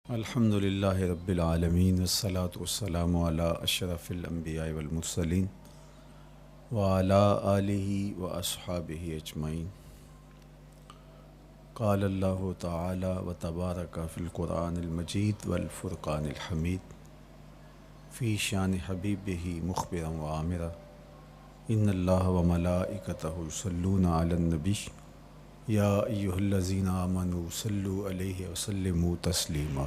الحمد للہ رب العالمین والصلاة والسلام علی اشرف الانبیاء والمرسلین وعلی آلہ واصحابہ اجمعین۔ قال اللہ تعالی وتبارک فی القرآن المجید والفرقان الحمید فی شان حبیبہ مخبرا وعامرا ان اللہ وملائکتہ یصلون علی النبی یا ایہا الذین آمنوا صلوا علیہ وسلموا تسلیما۔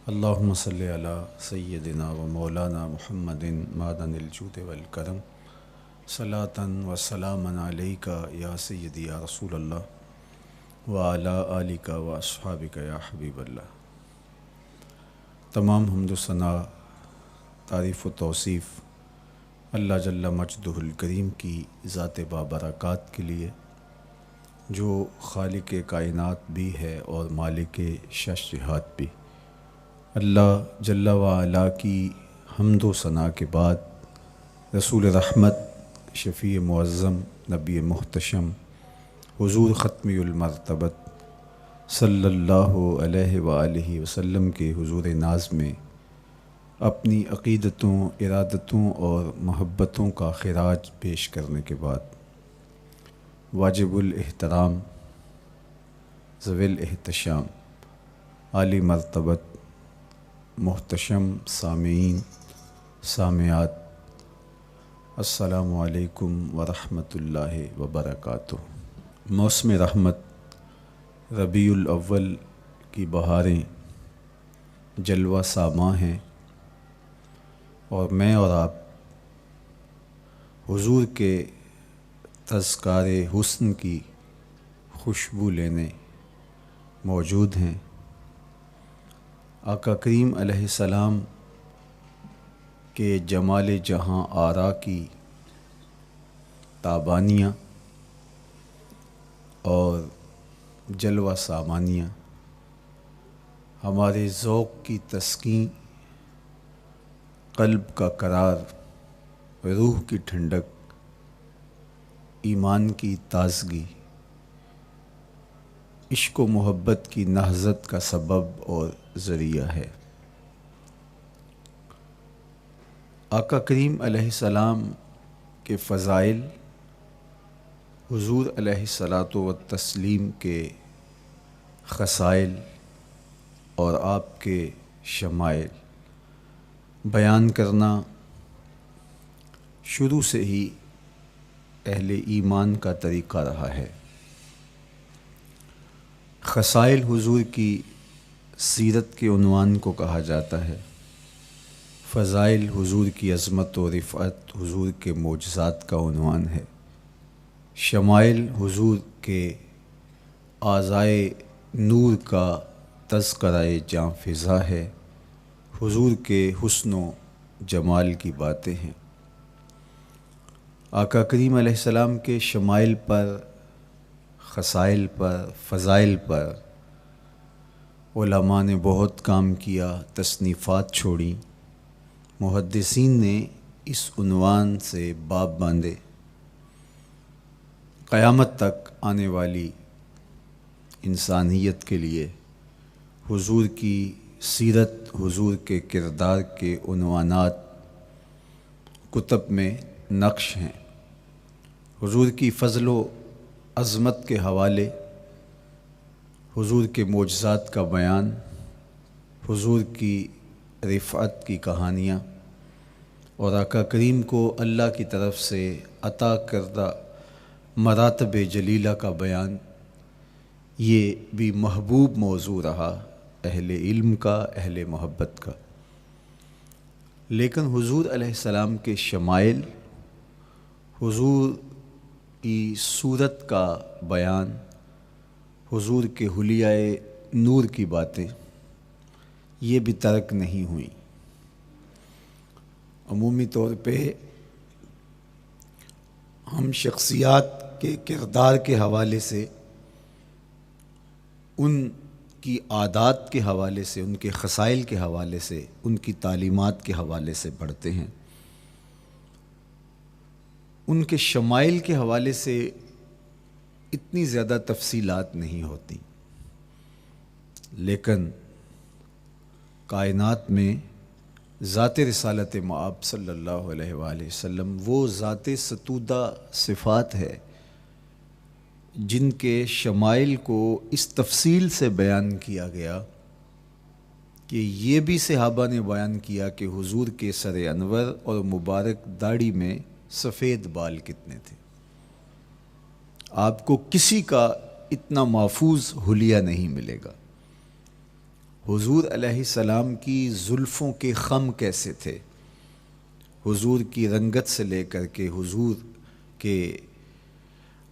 اللہم صلی علی سیدنا و مولانا محمد معدن الجود والکرم صلاۃ و سلاما علیک یا سیدی یا رسول اللہ وعلی آلک و اصحابک یا حبیب اللہ۔ تمام حمد و ثنا، تعریف و توصیف اللہ جل مجدہ الکریم کی ذات بابرکات کے لیے، جو خالق کائنات بھی ہے اور مالک شش جہات بھی۔ اللہ جل وعلا کی حمد و ثنا کے بعد رسول رحمت، شفیع معظم، نبی محتشم، حضور ختمی المرتبت صلی اللہ علیہ وآلہ وسلم کے حضور ناز میں اپنی عقیدتوں، ارادتوں اور محبتوں کا خراج پیش کرنے کے بعد واجب الاحترام، ذوی الاحتشام، عالی مرتبت، محتشم سامعین، سامعات، السلام علیکم ورحمۃ اللہ وبرکاتہ۔ موسم رحمت، ربیع الاول کی بہاریں جلوہ ساماں ہیں، اور میں اور آپ حضور کے تذکار حسن کی خوشبو لینے موجود ہیں۔ آقا کریم علیہ السلام کے جمال جہاں آرا کی تابانیاں اور جلوہ سامانیاں ہمارے ذوق کی تسکین، قلب کا قرار، روح کی ٹھنڈک، ایمان کی تازگی، عشق و محبت کی نہضت کا سبب اور ذریعہ ہے۔ آقا کریم علیہ السلام کے فضائل، حضور علیہ الصلاۃ والتسلیم کے خصائل اور آپ کے شمائل بیان کرنا شروع سے ہی اہل ایمان کا طریقہ رہا ہے۔ خصائل حضور کی سیرت کے عنوان کو کہا جاتا ہے، فضائل حضور کی عظمت و رفعت حضور کے معجزات کا عنوان ہے، شمائل حضور کے اعضائے نور کا تذکرہ جاں فضا ہے، حضور کے حسن و جمال کی باتیں ہیں۔ آقا کریم علیہ السلام کے شمائل پر، خصائل پر، فضائل پر علماء نے بہت کام کیا، تصنیفات چھوڑیں، محدثین نے اس عنوان سے باب باندھے۔ قیامت تک آنے والی انسانیت کے لیے حضور کی سیرت، حضور کے کردار کے عنوانات کتب میں نقش ہیں۔ حضور کی فضل و عظمت کے حوالے، حضور کے معجزات کا بیان، حضور کی رفعت کی کہانیاں اور آقا کریم کو اللہ کی طرف سے عطا کردہ مراتب جلیلہ کا بیان، یہ بھی محبوب موضوع رہا اہل علم کا، اہل محبت کا۔ لیکن حضور علیہ السلام کے شمائل، حضور کی صورت کا بیان، حضور کے حلیہ نور کی باتیں، یہ بھی ترک نہیں ہوئیں۔ عمومی طور پہ ہم شخصیات کے کردار کے حوالے سے، ان کی عادات کے حوالے سے، ان کے خصائل کے حوالے سے، ان کی تعلیمات کے حوالے سے پڑھتے ہیں۔ ان کے شمائل کے حوالے سے اتنی زیادہ تفصیلات نہیں ہوتی، لیکن کائنات میں ذات رسالت مآب صلی اللہ علیہ وآلہ وسلم وہ ذات ستودہ صفات ہے جن کے شمائل کو اس تفصیل سے بیان کیا گیا کہ یہ بھی صحابہ نے بیان کیا کہ حضور کے سر انور اور مبارک داڑھی میں سفید بال کتنے تھے۔ آپ کو کسی کا اتنا محفوظ حلیہ نہیں ملے گا۔ حضور علیہ السلام کی زلفوں کے خم کیسے تھے، حضور کی رنگت سے لے کر کے حضور کے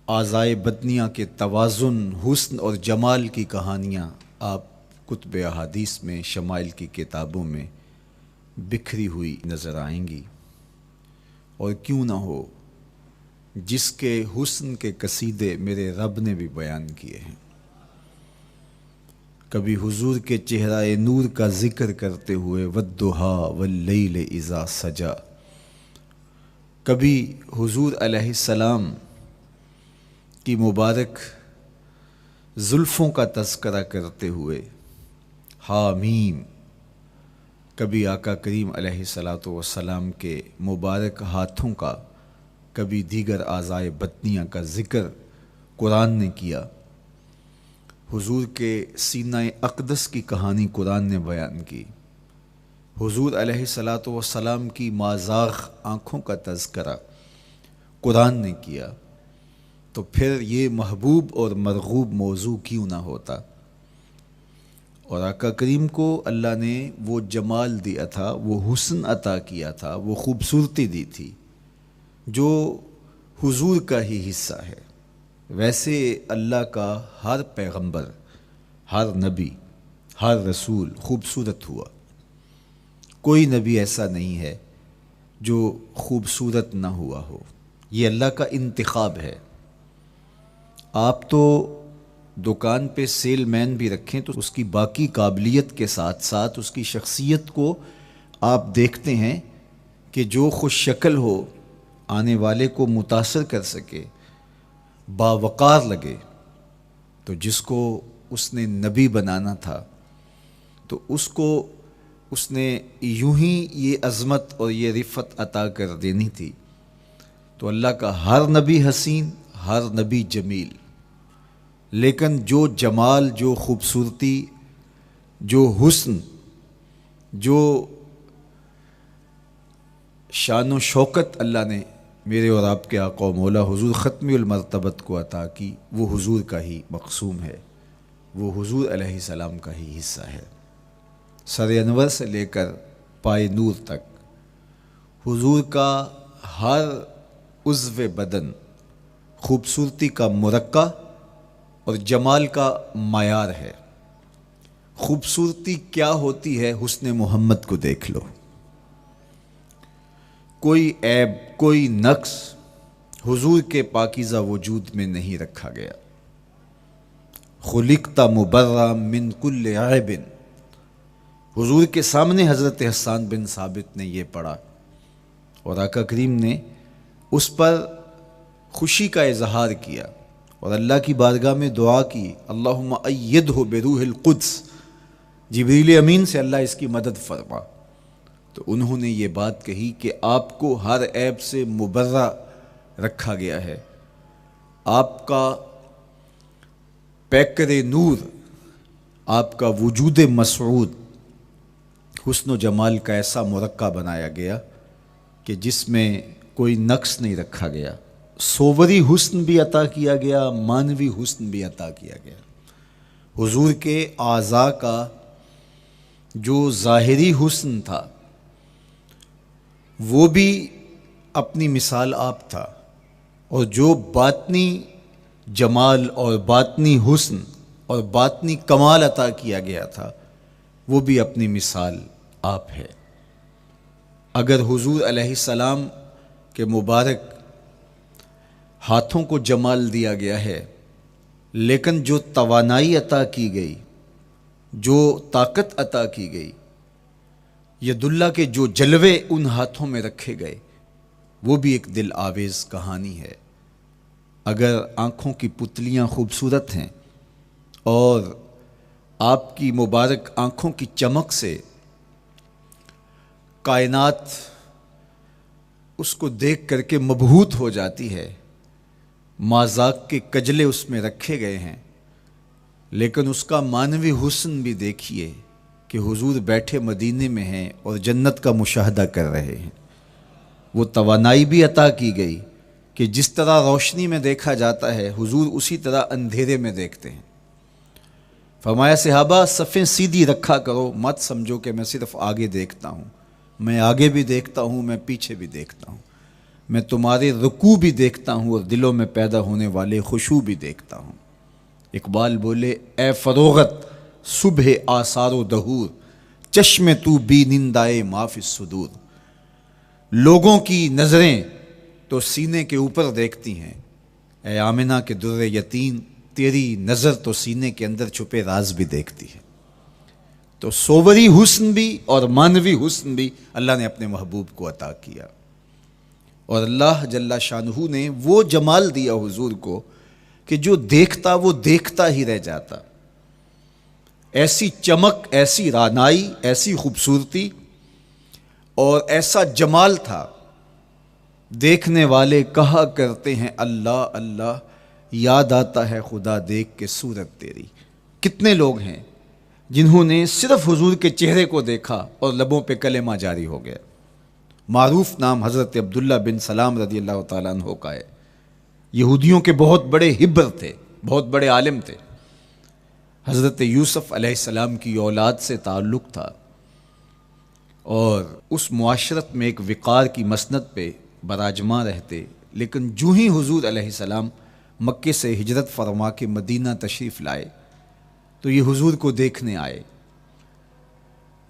اعضائے بدنیہ کے توازن، حسن اور جمال کی کہانیاں آپ کتب احادیث میں، شمائل کی کتابوں میں بکھری ہوئی نظر آئیں گی۔ اور کیوں نہ ہو، جس کے حسن کے قصیدے میرے رب نے بھی بیان کیے ہیں۔ کبھی حضور کے چہرہ نور کا ذکر کرتے ہوئے والضحیٰ واللیل اذا سجا، کبھی حضور علیہ السلام کی مبارک زلفوں کا تذکرہ کرتے ہوئے حامیم، کبھی آقا کریم علیہ الصلاۃ والسلام کے مبارک ہاتھوں کا، کبھی دیگر اعضائے بدنیہ کا ذکر قرآن نے کیا۔ حضور کے سینہ اقدس کی کہانی قرآن نے بیان کی۔ حضور علیہ الصلاۃ والسلام کی مازاغ آنکھوں کا تذکرہ قرآن نے کیا، تو پھر یہ محبوب اور مرغوب موضوع کیوں نہ ہوتا۔ اور آقا کریم کو اللہ نے وہ جمال دیا تھا، وہ حسن عطا کیا تھا، وہ خوبصورتی دی تھی جو حضور کا ہی حصہ ہے۔ ویسے اللہ کا ہر پیغمبر، ہر نبی، ہر رسول خوبصورت ہوا۔ کوئی نبی ایسا نہیں ہے جو خوبصورت نہ ہوا ہو، یہ اللہ کا انتخاب ہے۔ آپ تو دکان پہ سیل مین بھی رکھیں تو اس کی باقی قابلیت کے ساتھ ساتھ اس کی شخصیت کو آپ دیکھتے ہیں کہ جو خوش شکل ہو، آنے والے کو متاثر کر سکے، باوقار لگے۔ تو جس کو اس نے نبی بنانا تھا تو اس کو اس نے یوں ہی یہ عظمت اور یہ رفعت عطا کر دینی تھی۔ تو اللہ کا ہر نبی حسین، ہر نبی جمیل، لیکن جو جمال، جو خوبصورتی، جو حسن، جو شان و شوکت اللہ نے میرے اور آپ کے آقا و مولا حضور ختمی المرتبت کو عطا کی، وہ حضور کا ہی مقسوم ہے، وہ حضور علیہ السلام کا ہی حصہ ہے۔ سر انور سے لے کر پائے نور تک حضور کا ہر عضو بدن خوبصورتی کا مرقع اور جمال کا معیار ہے۔ خوبصورتی کیا ہوتی ہے، حسن محمد کو دیکھ لو۔ کوئی عیب، کوئی نقص حضور کے پاکیزہ وجود میں نہیں رکھا گیا۔ خلقت مبرأ من کل عیب، حضور کے سامنے حضرت حسان بن ثابت نے یہ پڑھا اور آقا کریم نے اس پر خوشی کا اظہار کیا اور اللہ کی بارگاہ میں دعا کی، اللہم ایدہ بروح القدس، جبریل امین سے اللہ اس کی مدد فرما۔ تو انہوں نے یہ بات کہی کہ آپ کو ہر عیب سے مبرہ رکھا گیا ہے، آپ کا پیکر نور، آپ کا وجود مسعود حسن و جمال کا ایسا مرقع بنایا گیا کہ جس میں کوئی نقص نہیں رکھا گیا۔ صوری حسن بھی عطا کیا گیا، مانوی حسن بھی عطا کیا گیا۔ حضور کے اعضاء کا جو ظاہری حسن تھا وہ بھی اپنی مثال آپ تھا، اور جو باطنی جمال اور باطنی حسن اور باطنی کمال عطا کیا گیا تھا وہ بھی اپنی مثال آپ ہے۔ اگر حضور علیہ السلام کے مبارک ہاتھوں کو جمال دیا گیا ہے، لیکن جو توانائی عطا کی گئی، جو طاقت عطا کی گئی، ید اللہ کے جو جلوے ان ہاتھوں میں رکھے گئے، وہ بھی ایک دل آویز کہانی ہے۔ اگر آنکھوں کی پتلیاں خوبصورت ہیں اور آپ کی مبارک آنکھوں کی چمک سے کائنات اس کو دیکھ کر کے مبہوت ہو جاتی ہے، مازاق کے کجلے اس میں رکھے گئے ہیں، لیکن اس کا معنوی حسن بھی دیکھیے کہ حضور بیٹھے مدینے میں ہیں اور جنت کا مشاہدہ کر رہے ہیں۔ وہ توانائی بھی عطا کی گئی کہ جس طرح روشنی میں دیکھا جاتا ہے حضور اسی طرح اندھیرے میں دیکھتے ہیں۔ فرمایا صحابہ صفیں سیدھی رکھا کرو، مت سمجھو کہ میں صرف آگے دیکھتا ہوں، میں آگے بھی دیکھتا ہوں، میں پیچھے بھی دیکھتا ہوں، میں تمہارے رکوع بھی دیکھتا ہوں اور دلوں میں پیدا ہونے والے خشوع بھی دیکھتا ہوں۔ اقبال بولے اے فروغت صبح آثار و دہور، چشم تو بی نندائے ما فی الصدور۔ لوگوں کی نظریں تو سینے کے اوپر دیکھتی ہیں، اے آمنہ کے در یتیم تیری نظر تو سینے کے اندر چھپے راز بھی دیکھتی ہے۔ تو صوری حسن بھی اور معنوی حسن بھی اللہ نے اپنے محبوب کو عطا کیا، اور اللہ جل شانہ نے وہ جمال دیا حضور کو کہ جو دیکھتا وہ دیکھتا ہی رہ جاتا۔ ایسی چمک، ایسی رعنائی، ایسی خوبصورتی اور ایسا جمال تھا، دیکھنے والے کہا کرتے ہیں اللہ اللہ، یاد آتا ہے خدا دیکھ کے صورت تیری۔ کتنے لوگ ہیں جنہوں نے صرف حضور کے چہرے کو دیکھا اور لبوں پہ کلمہ جاری ہو گیا۔ معروف نام حضرت عبداللہ بن سلام رضی اللہ تعالیٰ عنہ کا ہے۔ یہودیوں کے بہت بڑے حبر تھے، بہت بڑے عالم تھے۔ حضرت یوسف علیہ السلام کی اولاد سے تعلق تھا، اور اس معاشرت میں ایک وقار کی مسند پہ براجماں رہتے، لیکن جو ہی حضور علیہ السلام مکے سے ہجرت فرما کے مدینہ تشریف لائے تو یہ حضور کو دیکھنے آئے۔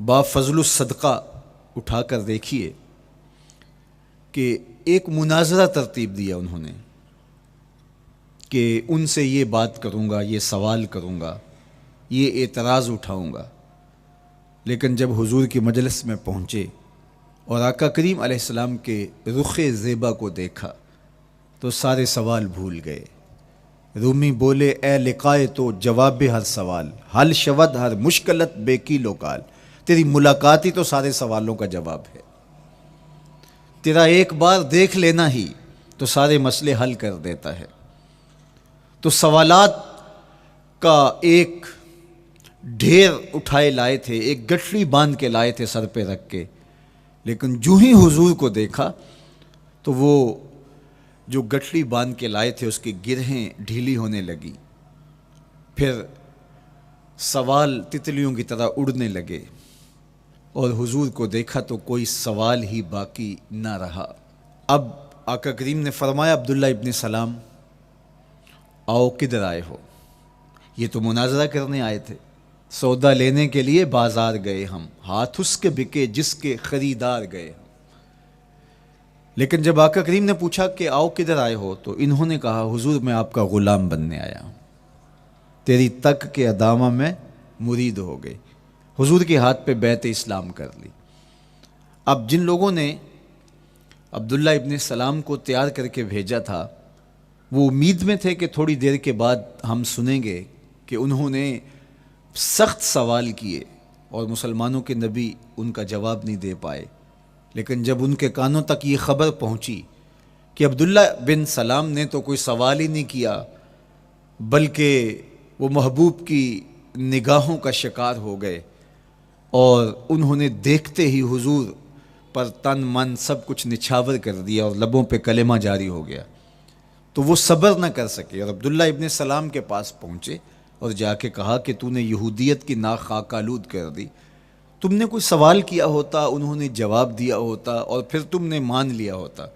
با فضل الصدقہ اٹھا کر دیکھیے کہ ایک مناظرہ ترتیب دیا انہوں نے کہ ان سے یہ بات کروں گا، یہ سوال کروں گا، یہ اعتراض اٹھاؤں گا، لیکن جب حضور کی مجلس میں پہنچے اور آقا کریم علیہ السلام کے رخ زیبا کو دیکھا تو سارے سوال بھول گئے۔ رومی بولے اے لقائے تو جواب ہر سوال، حل شود ہر مشکلت بے کی لوکال۔ تیری ملاقات ہی تو سارے سوالوں کا جواب ہے، تیرا ایک بار دیکھ لینا ہی تو سارے مسئلے حل کر دیتا ہے۔ تو سوالات کا ایک ڈھیر اٹھائے لائے تھے، ایک گٹھڑی باندھ کے لائے تھے سر پہ رکھ کے، لیکن جو ہی حضور کو دیکھا تو وہ جو گٹھڑی باندھ کے لائے تھے اس کی گرہیں ڈھیلی ہونے لگی، پھر سوال تتلیوں کی طرح اڑنے لگے، اور حضور کو دیکھا تو کوئی سوال ہی باقی نہ رہا۔ اب آقا کریم نے فرمایا عبداللہ ابن سلام آؤ کدھر آئے ہو؟ یہ تو مناظرہ کرنے آئے تھے، سودا لینے کے لیے بازار گئے ہم، ہاتھ اس کے بکے جس کے خریدار گئے ہم۔ لیکن جب آقا کریم نے پوچھا کہ آؤ کدھر آئے ہو تو انہوں نے کہا حضور میں آپ کا غلام بننے آیا ہوں، تیری تک کے ادامہ میں مرید ہو گئے، حضور کے ہاتھ پہ بیعت اسلام کر لی۔ اب جن لوگوں نے عبداللہ ابن سلام کو تیار کر کے بھیجا تھا وہ امید میں تھے کہ تھوڑی دیر کے بعد ہم سنیں گے کہ انہوں نے سخت سوال کیے اور مسلمانوں کے نبی ان کا جواب نہیں دے پائے، لیکن جب ان کے کانوں تک یہ خبر پہنچی کہ عبداللہ بن سلام نے تو کوئی سوال ہی نہیں کیا بلکہ وہ محبوب کی نگاہوں کا شکار ہو گئے، اور انہوں نے دیکھتے ہی حضور پر تن من سب کچھ نچھاور کر دیا اور لبوں پہ کلمہ جاری ہو گیا، تو وہ صبر نہ کر سکے اور عبداللہ ابن سلام کے پاس پہنچے اور جا کے کہا کہ تو نے یہودیت کی ناک خاک آلود کر دی، تم نے کوئی سوال کیا ہوتا، انہوں نے جواب دیا ہوتا اور پھر تم نے مان لیا ہوتا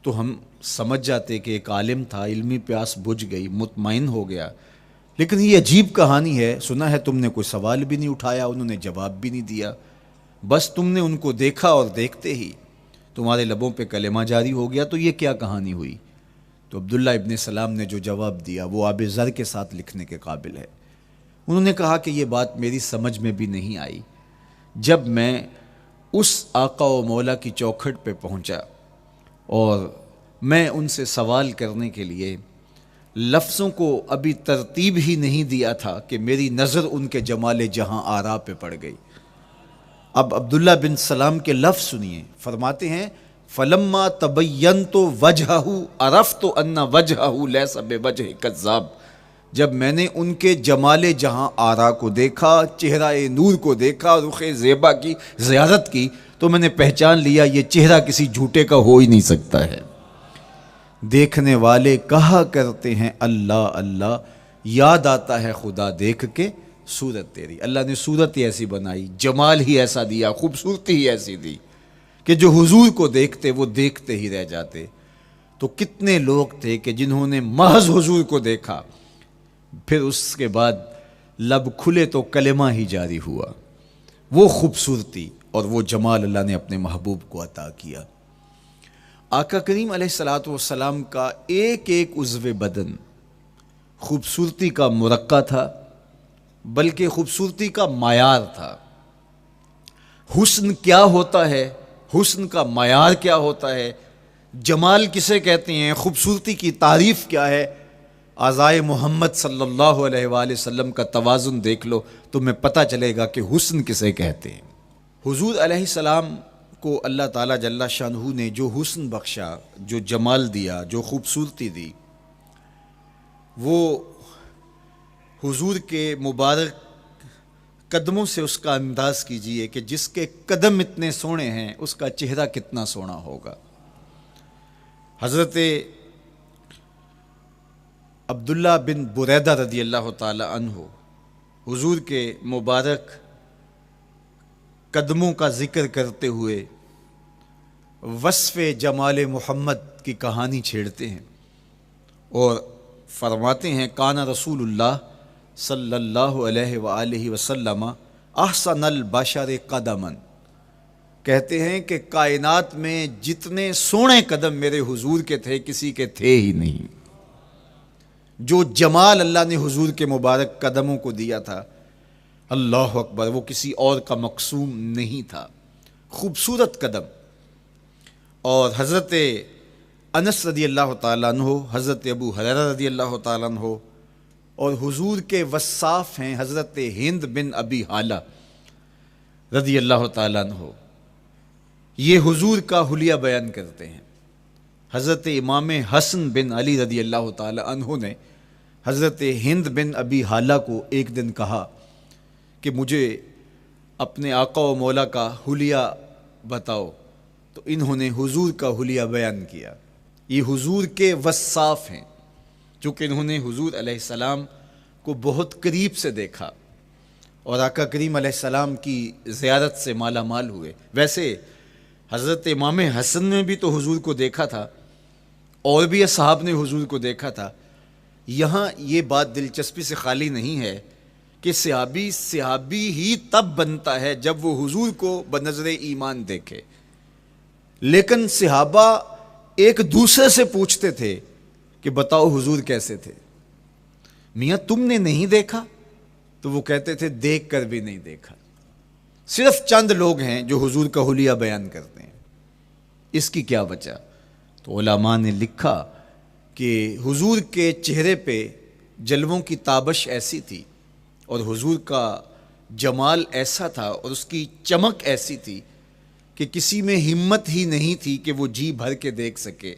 تو ہم سمجھ جاتے کہ ایک عالم تھا، علمی پیاس بجھ گئی، مطمئن ہو گیا، لیکن یہ عجیب کہانی ہے، سنا ہے تم نے کوئی سوال بھی نہیں اٹھایا، انہوں نے جواب بھی نہیں دیا، بس تم نے ان کو دیکھا اور دیکھتے ہی تمہارے لبوں پہ کلمہ جاری ہو گیا، تو یہ کیا کہانی ہوئی؟ تو عبداللہ ابن سلام نے جو جواب دیا وہ آب زر کے ساتھ لکھنے کے قابل ہے۔ انہوں نے کہا کہ یہ بات میری سمجھ میں بھی نہیں آئی، جب میں اس آقا و مولا کی چوکھٹ پہ پہنچا اور میں ان سے سوال کرنے کے لیے لفظوں کو ابھی ترتیب ہی نہیں دیا تھا کہ میری نظر ان کے جمال جہاں آرا پہ پڑ گئی، اب عبداللہ بن سلام کے لفظ سنیے، فرماتے ہیں فلما تبینت وجہہ عرفت ان وجہہ لیس بوجہ کذاب، جب میں نے ان کے جمال جہاں آرا کو دیکھا، چہرہ نور کو دیکھا، رخ زیبا کی زیارت کی، تو میں نے پہچان لیا یہ چہرہ کسی جھوٹے کا ہو ہی نہیں سکتا ہے۔ دیکھنے والے کہا کرتے ہیں اللہ اللہ، یاد آتا ہے خدا دیکھ کے صورت تیری۔ اللہ نے صورت ہی ایسی بنائی، جمال ہی ایسا دیا، خوبصورتی ہی ایسی دی کہ جو حضور کو دیکھتے وہ دیکھتے ہی رہ جاتے۔ تو کتنے لوگ تھے کہ جنہوں نے محض حضور کو دیکھا، پھر اس کے بعد لب کھلے تو کلمہ ہی جاری ہوا۔ وہ خوبصورتی اور وہ جمال اللہ نے اپنے محبوب کو عطا کیا۔ آقا کریم علیہ الصلوۃ والسلام کا ایک ایک عضو بدن خوبصورتی کا مرقع تھا، بلکہ خوبصورتی کا معیار تھا۔ حسن کیا ہوتا ہے، حسن کا معیار کیا ہوتا ہے، جمال کسے کہتے ہیں، خوبصورتی کی تعریف کیا ہے، اعضائے محمد صلی اللہ علیہ وآلہ وسلم کا توازن دیکھ لو، تمہیں پتہ چلے گا کہ حسن کسے کہتے ہیں۔ حضور علیہ السلام کو اللہ تعالیٰ جل شانہ نے جو حسن بخشا، جو جمال دیا، جو خوبصورتی دی، وہ حضور کے مبارک قدموں سے اس کا انداز کیجئے کہ جس کے قدم اتنے سونے ہیں اس کا چہرہ کتنا سونا ہوگا۔ حضرت عبداللہ بن بریدہ رضی اللہ تعالی عنہ حضور کے مبارک قدموں کا ذکر کرتے ہوئے وصف جمال محمد کی کہانی چھیڑتے ہیں اور فرماتے ہیں کانا رسول اللہ صلی اللہ علیہ وآلہ وسلم احسن البشر قدماً، کہتے ہیں کہ کائنات میں جتنے سونے قدم میرے حضور کے تھے کسی کے تھے ہی نہیں۔ جو جمال اللہ نے حضور کے مبارک قدموں کو دیا تھا، اللہ اکبر، وہ کسی اور کا مقسوم نہیں تھا۔ خوبصورت قدم۔ اور حضرت انس رضی اللہ تعالیٰ عنہ، حضرت ابو ہریرہ رضی اللہ تعالیٰ عنہ، اور حضور کے وصاف ہیں حضرت ہند بن ابی حالہ رضی اللہ تعالیٰ عنہ، یہ حضور کا حلیہ بیان کرتے ہیں۔ حضرت امام حسن بن علی رضی اللہ تعالیٰ عنہ نے حضرت ہند بن ابی حالہ کو ایک دن کہا کہ مجھے اپنے آقا و مولا کا حلیہ بتاؤ، تو انہوں نے حضور کا حلیہ بیان کیا۔ یہ حضور کے وصاف ہیں، چونکہ انہوں نے حضور علیہ السلام کو بہت قریب سے دیکھا اور آقا کریم علیہ السلام کی زیارت سے مالا مال ہوئے۔ ویسے حضرت امام حسن نے بھی تو حضور کو دیکھا تھا، اور بھی اصحاب نے حضور کو دیکھا تھا۔ یہاں یہ بات دلچسپی سے خالی نہیں ہے کہ صحابی ہی تب بنتا ہے جب وہ حضور کو بنظر ایمان دیکھے، لیکن صحابہ ایک دوسرے سے پوچھتے تھے کہ بتاؤ حضور کیسے تھے؟ میاں تم نے نہیں دیکھا؟ تو وہ کہتے تھے دیکھ کر بھی نہیں دیکھا۔ صرف چند لوگ ہیں جو حضور کا حلیہ بیان کرتے ہیں، اس کی کیا وجہ؟ تو علماء نے لکھا کہ حضور کے چہرے پہ جلووں کی تابش ایسی تھی اور حضور کا جمال ایسا تھا اور اس کی چمک ایسی تھی کہ کسی میں ہمت ہی نہیں تھی کہ وہ جی بھر کے دیکھ سکے۔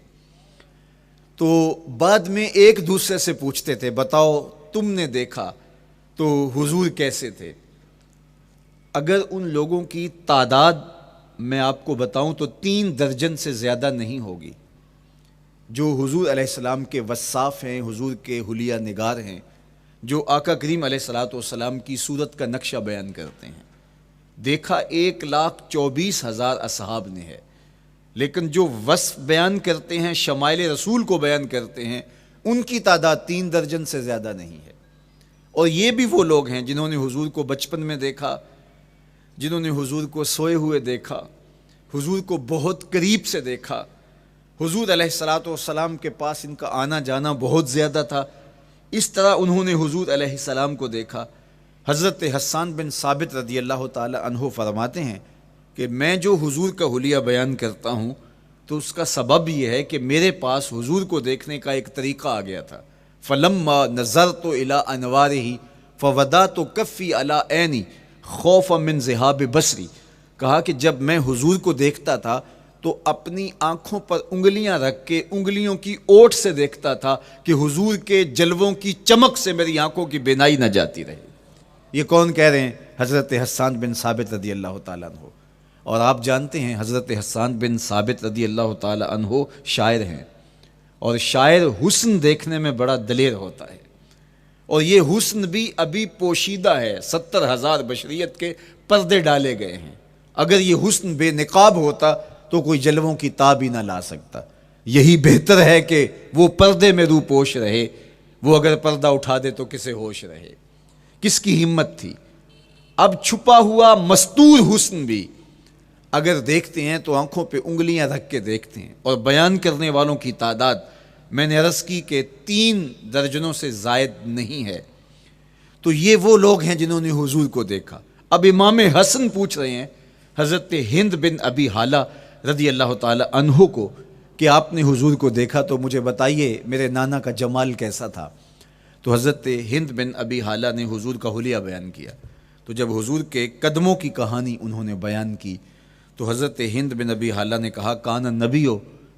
تو بعد میں ایک دوسرے سے پوچھتے تھے بتاؤ تم نے دیکھا تو حضور کیسے تھے؟ اگر ان لوگوں کی تعداد میں آپ کو بتاؤں تو 3 درجن سے زیادہ نہیں ہوگی جو حضور علیہ السلام کے وصاف ہیں، حضور کے حلیہ نگار ہیں، جو آقا کریم علیہ الصلوۃ والسلام کی صورت کا نقشہ بیان کرتے ہیں۔ دیکھا 1,24,000 اصحاب نے ہے، لیکن جو وصف بیان کرتے ہیں، شمائل رسول کو بیان کرتے ہیں، ان کی تعداد 3 درجن سے زیادہ نہیں ہے۔ اور یہ بھی وہ لوگ ہیں جنہوں نے حضور کو بچپن میں دیکھا، جنہوں نے حضور کو سوئے ہوئے دیکھا، حضور کو بہت قریب سے دیکھا۔ حضور علیہ الصلوۃ والسلام کے پاس ان کا آنا جانا بہت زیادہ تھا، اس طرح انہوں نے حضور علیہ السلام کو دیکھا۔ حضرت حسان بن ثابت رضی اللہ تعالی عنہ فرماتے ہیں کہ میں جو حضور کا حلیہ بیان کرتا ہوں تو اس کا سبب یہ ہے کہ میرے پاس حضور کو دیکھنے کا ایک طریقہ آ گیا تھا۔ فلما نظرت الى انوارہ فوضعت کفی علی عینی خوفا من ذہاب بصری، کہا کہ جب میں حضور کو دیکھتا تھا تو اپنی آنکھوں پر انگلیاں رکھ کے انگلیوں کی اوٹ سے دیکھتا تھا کہ حضور کے جلووں کی چمک سے میری آنکھوں کی بینائی نہ جاتی رہے۔ یہ کون کہہ رہے ہیں؟ حضرت حسان بن ثابت رضی اللہ تعالیٰ عنہ۔ اور آپ جانتے ہیں حضرت حسان بن ثابت رضی اللہ تعالیٰ عنہ شاعر ہیں، اور شاعر حسن دیکھنے میں بڑا دلیر ہوتا ہے، اور یہ حسن بھی ابھی پوشیدہ ہے، 70,000 بشریت کے پردے ڈالے گئے ہیں۔ اگر یہ حسن بے نقاب ہوتا تو کوئی جلووں کی تاب ہی نہ لا سکتا۔ یہی بہتر ہے کہ وہ پردے میں رو پوش رہے، وہ اگر پردہ اٹھا دے تو کسے ہوش رہے۔ کس کی ہمت تھی؟ اب چھپا ہوا مستور حسن بھی اگر دیکھتے ہیں تو آنکھوں پہ انگلیاں رکھ کے دیکھتے ہیں، اور بیان کرنے والوں کی تعداد میں نے عرض کی کہ 3 درجنوں سے زائد نہیں ہے۔ تو یہ وہ لوگ ہیں جنہوں نے حضور کو دیکھا۔ اب امام حسن پوچھ رہے ہیں حضرت ہند بن ابی حالہ رضی اللہ تعالی عنہ کو کہ آپ نے حضور کو دیکھا تو مجھے بتائیے میرے نانا کا جمال کیسا تھا۔ تو حضرت ہند بن ابی حالہ نے حضور کا حلیہ بیان کیا۔ تو جب حضور کے قدموں کی کہانی انہوں نے بیان کی تو حضرت ہند بن ابی حالہ نے کہا کان النبی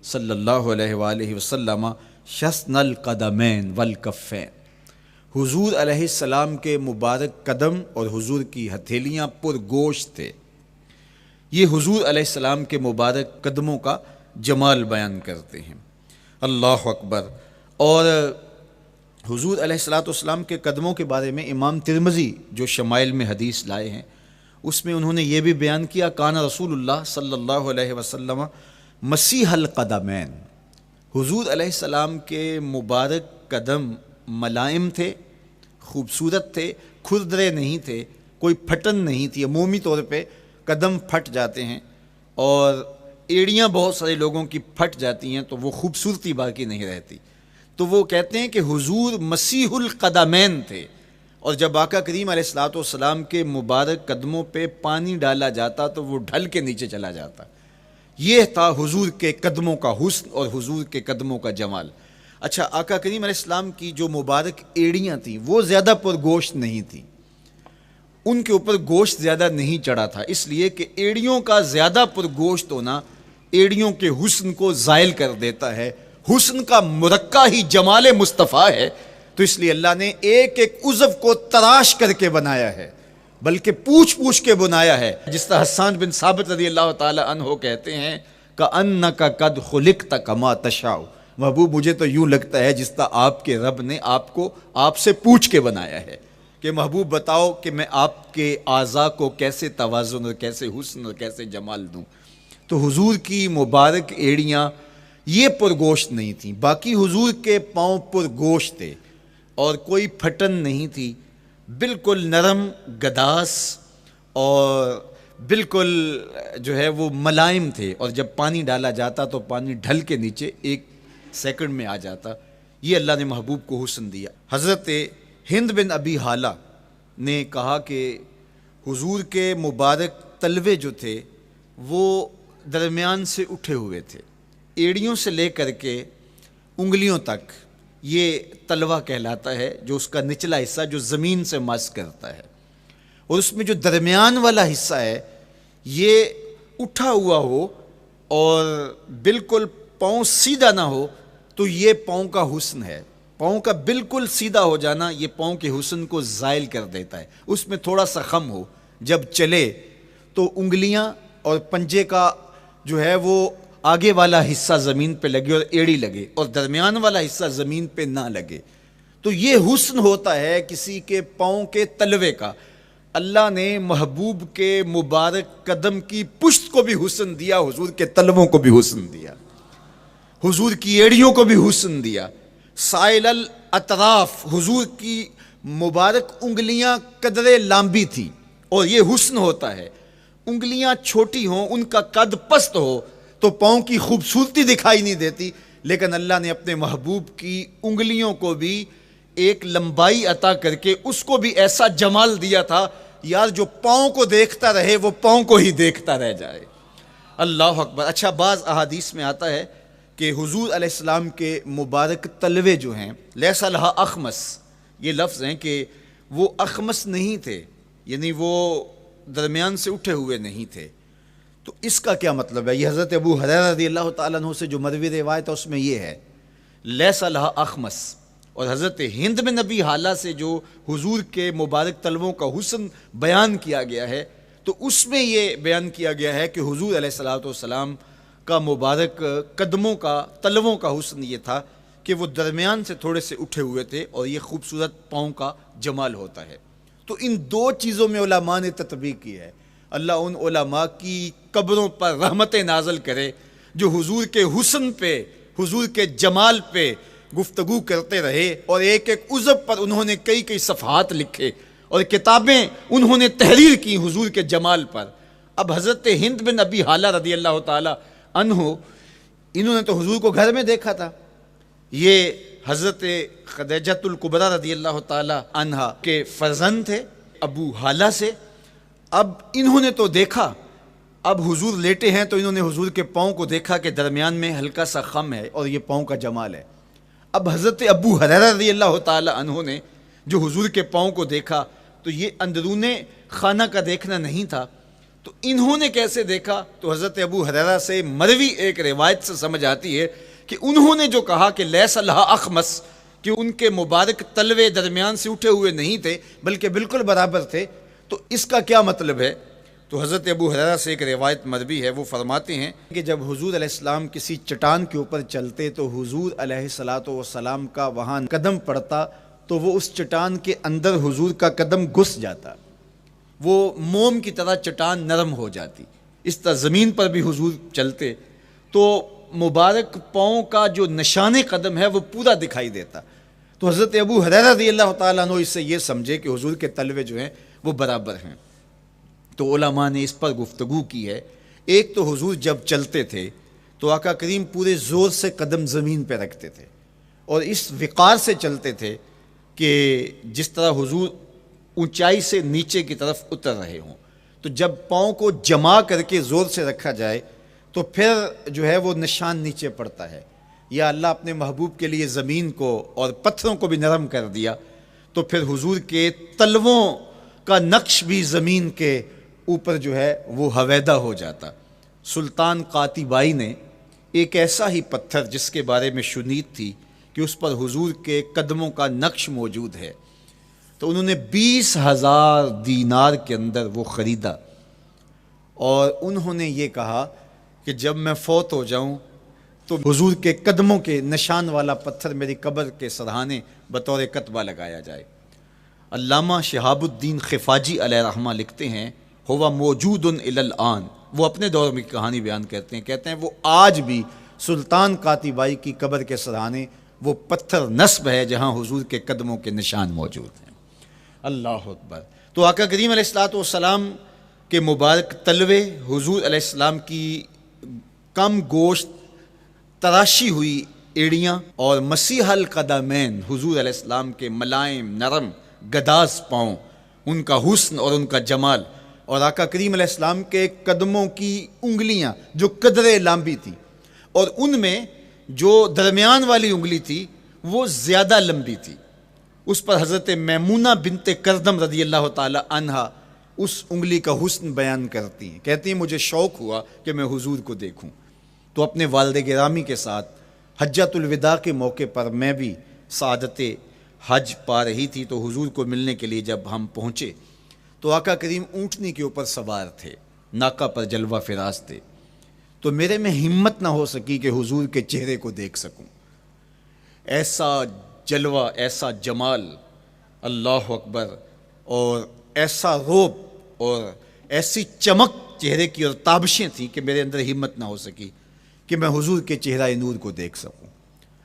صلی اللہ علیہ وآلہ وسلم شسن القدمین والکفین، حضور علیہ السلام کے مبارک قدم اور حضور کی ہتھیلیاں پر گوشت تھے۔ یہ حضور علیہ السلام کے مبارک قدموں کا جمال بیان کرتے ہیں۔ اللہ اکبر۔ اور حضور علیہ السلام کے قدموں کے بارے میں امام ترمذی جو شمائل میں حدیث لائے ہیں اس میں انہوں نے یہ بھی بیان کیا کان رسول اللہ صلی اللہ علیہ وسلم مسیح القدمین، حضور علیہ السلام کے مبارک قدم ملائم تھے، خوبصورت تھے، کھردرے نہیں تھے، کوئی پھٹن نہیں تھی۔ عمومی طور پہ قدم پھٹ جاتے ہیں اور ایڑیاں بہت سارے لوگوں کی پھٹ جاتی ہیں تو وہ خوبصورتی باقی نہیں رہتی۔ تو وہ کہتے ہیں کہ حضور مسیح القدمین تھے، اور جب آقا کریم علیہ السلام کے مبارک قدموں پہ پانی ڈالا جاتا تو وہ ڈھل کے نیچے چلا جاتا۔ یہ تھا حضور کے قدموں کا حسن اور حضور کے قدموں کا جمال۔ اچھا، آقا کریم علیہ السلام کی جو مبارک ایڑیاں تھیں وہ زیادہ پر گوشت نہیں تھیں، ان کے اوپر گوشت زیادہ نہیں چڑھا تھا، اس لیے کہ ایڑیوں کا زیادہ پر گوشت ہونا ایڑیوں کے حسن کو زائل کر دیتا ہے۔ حسن کا مرقع ہی جمال مصطفیٰ ہے، تو اس لیے اللہ نے ایک ایک عضو کو تراش کر کے بنایا ہے، بلکہ پوچھ پوچھ کے بنایا ہے۔ جس طرح حسان بن ثابت رضی اللہ تعالی عنہ کہتے ہیں کَأَنَّكَ قَدْ خُلِقْتَ كَمَا تَشَاءُ، محبوب مجھے تو یوں لگتا ہے جس طرح آپ کے رب نے آپ کو آپ سے پوچھ کے بنایا ہے کہ محبوب بتاؤ کہ میں آپ کے اعضاء کو کیسے توازن اور کیسے حسن اور کیسے جمال دوں۔ تو حضور کی مبارک ایڑیاں یہ پرگوشت نہیں تھیں، باقی حضور کے پاؤں پرگوشت تھے اور کوئی پھٹن نہیں تھی، بالکل نرم گداس اور بالکل جو ہے وہ ملائم تھے، اور جب پانی ڈالا جاتا تو پانی ڈھل کے نیچے 1 سیکنڈ میں آ جاتا۔ یہ اللہ نے محبوب کو حسن دیا۔ حضرت ہند بن ابی حالہ نے کہا کہ حضور کے مبارک تلوے جو تھے وہ درمیان سے اٹھے ہوئے تھے، ایڑیوں سے لے کر کے انگلیوں تک یہ تلوہ کہلاتا ہے، جو اس کا نچلا حصہ جو زمین سے مس کرتا ہے، اور اس میں جو درمیان والا حصہ ہے یہ اٹھا ہوا ہو اور بالکل پاؤں سیدھا نہ ہو تو یہ پاؤں کا حسن ہے۔ پاؤں کا بالکل سیدھا ہو جانا یہ پاؤں کے حسن کو زائل کر دیتا ہے۔ اس میں تھوڑا سا خم ہو، جب چلے تو انگلیاں اور پنجے کا جو ہے وہ آگے والا حصہ زمین پہ لگے اور ایڑی لگے، اور درمیان والا حصہ زمین پہ نہ لگے، تو یہ حسن ہوتا ہے کسی کے پاؤں کے تلوے کا۔ اللہ نے محبوب کے مبارک قدم کی پشت کو بھی حسن دیا، حضور کے تلووں کو بھی حسن دیا، حضور کی ایڑیوں کو بھی حسن دیا۔ سائل الاطراف، حضور کی مبارک انگلیاں قدرے لامبی تھیں، اور یہ حسن ہوتا ہے۔ انگلیاں چھوٹی ہوں، ان کا قد پست ہو تو پاؤں کی خوبصورتی دکھائی نہیں دیتی، لیکن اللہ نے اپنے محبوب کی انگلیوں کو بھی ایک لمبائی عطا کر کے اس کو بھی ایسا جمال دیا تھا، یار جو پاؤں کو دیکھتا رہے وہ پاؤں کو ہی دیکھتا رہ جائے۔ اللہ اکبر۔ اچھا، بعض احادیث میں آتا ہے کہ حضور علیہ السلام کے مبارک تلوے جو ہیں لیس لہا اخمس، یہ لفظ ہیں کہ وہ اخمس نہیں تھے، یعنی وہ درمیان سے اٹھے ہوئے نہیں تھے، تو اس کا کیا مطلب ہے؟ یہ حضرت ابو ہریرہ رضی اللہ تعالیٰ عنہ سے جو مروی روایت ہے اس میں یہ ہے لیس لہا اخمس، اور حضرت ہند بن نبی حالہ سے جو حضور کے مبارک تلووں کا حسن بیان کیا گیا ہے، تو اس میں یہ بیان کیا گیا ہے کہ حضور علیہ الصلوۃ والسلام کا مبارک قدموں کا تلووں کا حسن یہ تھا کہ وہ درمیان سے تھوڑے سے اٹھے ہوئے تھے، اور یہ خوبصورت پاؤں کا جمال ہوتا ہے۔ تو ان دو چیزوں میں علماء نے تطبیق کی ہے۔ اللہ ان علماء کی قبروں پر رحمت نازل کرے جو حضور کے حسن پہ، حضور کے جمال پہ گفتگو کرتے رہے، اور ایک ایک عضو پر انہوں نے کئی کئی صفحات لکھے اور کتابیں انہوں نے تحریر کی حضور کے جمال پر۔ اب حضرت ہند بن ابی حالہ رضی اللہ تعالی عنہ، انہوں نے تو حضور کو گھر میں دیکھا تھا، یہ حضرت خدیجۃ الکبریٰ رضی اللہ تعالی عنہا کے فرزند تھے ابو حالہ سے۔ اب انہوں نے تو دیکھا، اب حضور لیٹے ہیں تو انہوں نے حضور کے پاؤں کو دیکھا کہ درمیان میں ہلکا سا خم ہے اور یہ پاؤں کا جمال ہے۔ اب حضرت ابو ہریرہ رضی اللہ تعالی عنہ نے جو حضور کے پاؤں کو دیکھا تو یہ اندرون خانہ کا دیکھنا نہیں تھا، تو انہوں نے کیسے دیکھا؟ تو حضرت ابو ہریرہ سے مروی ایک روایت سے سمجھ آتی ہے کہ انہوں نے جو کہا کہ لیس لہا اخمس، کہ ان کے مبارک تلوے درمیان سے اٹھے ہوئے نہیں تھے بلکہ بالکل برابر تھے، تو اس کا کیا مطلب ہے؟ تو حضرت ابو ہریرہ سے ایک روایت مروی ہے، وہ فرماتے ہیں کہ جب حضور علیہ السلام کسی چٹان کے اوپر چلتے تو حضور علیہ الصلوۃ والسلام کا وہاں قدم پڑتا تو وہ اس چٹان کے اندر حضور کا قدم گھس جاتا، وہ موم کی طرح چٹان نرم ہو جاتی۔ اس طرح زمین پر بھی حضور چلتے تو مبارک پاؤں کا جو نشان قدم ہے وہ پورا دکھائی دیتا۔ تو حضرت ابو ہریرہ رضی اللہ تعالیٰ عنہ اس سے یہ سمجھے کہ حضور کے تلوے جو ہیں وہ برابر ہیں۔ تو علماء نے اس پر گفتگو کی ہے۔ ایک تو حضور جب چلتے تھے تو آقا کریم پورے زور سے قدم زمین پہ رکھتے تھے اور اس وقار سے چلتے تھے کہ جس طرح حضور اونچائی سے نیچے کی طرف اتر رہے ہوں۔ تو جب پاؤں کو جما کر کے زور سے رکھا جائے تو پھر جو ہے وہ نشان نیچے پڑتا ہے۔ یا اللہ اپنے محبوب کے لیے زمین کو اور پتھروں کو بھی نرم کر دیا تو پھر حضور کے تلووں کا نقش بھی زمین کے اوپر جو ہے وہ حویدہ ہو جاتا۔ سلطان قاتیبائی نے ایک ایسا ہی پتھر جس کے بارے میں شنید تھی کہ اس پر حضور کے قدموں کا نقش موجود ہے، تو انہوں نے 20,000 دینار کے اندر وہ خریدا، اور انہوں نے یہ کہا کہ جب میں فوت ہو جاؤں تو حضور کے قدموں کے نشان والا پتھر میری قبر کے سرہانے بطور کتبہ لگایا جائے۔ علامہ شہاب الدین خفاجی علیہ رحمہ لکھتے ہیں ہوا موجود الی الآن، وہ اپنے دور میں کہانی بیان کرتے ہیں وہ آج بھی سلطان قاتیبائی کی قبر کے سرہانے وہ پتھر نصب ہے جہاں حضور کے قدموں کے نشان موجود ہیں۔ اللہ اکبر۔ تو آقا کریم علیہ الصلوۃ والسلام کے مبارک تلوے، حضور علیہ السلام کی کم گوشت تراشی ہوئی ایڑیاں، اور مسیح القدمین حضور علیہ السلام کے ملائم نرم گداز پاؤں، ان کا حسن اور ان کا جمال، اور آقا کریم علیہ السلام کے قدموں کی انگلیاں جو قدرے لمبی تھی، اور ان میں جو درمیان والی انگلی تھی وہ زیادہ لمبی تھی، اس پر حضرت میمونہ بنت کردم رضی اللہ تعالی عنہا اس انگلی کا حسن بیان کرتی ہیں، کہتی ہیں مجھے شوق ہوا کہ میں حضور کو دیکھوں، تو اپنے والد گرامی کے ساتھ حجۃ الوداع کے موقع پر میں بھی سعادت حج پا رہی تھی، تو حضور کو ملنے کے لیے جب ہم پہنچے تو آقا کریم اونٹنی کے اوپر سوار تھے، ناقہ پر جلوہ فراز تھے، تو میرے میں ہمت نہ ہو سکی کہ حضور کے چہرے کو دیکھ سکوں۔ ایسا جلوہ، ایسا جمال، اللہ اکبر، اور ایسا روب اور ایسی چمک چہرے کی اور تابشیں تھیں کہ میرے اندر ہمت نہ ہو سکی کہ میں حضور کے چہرہ نور کو دیکھ سکوں۔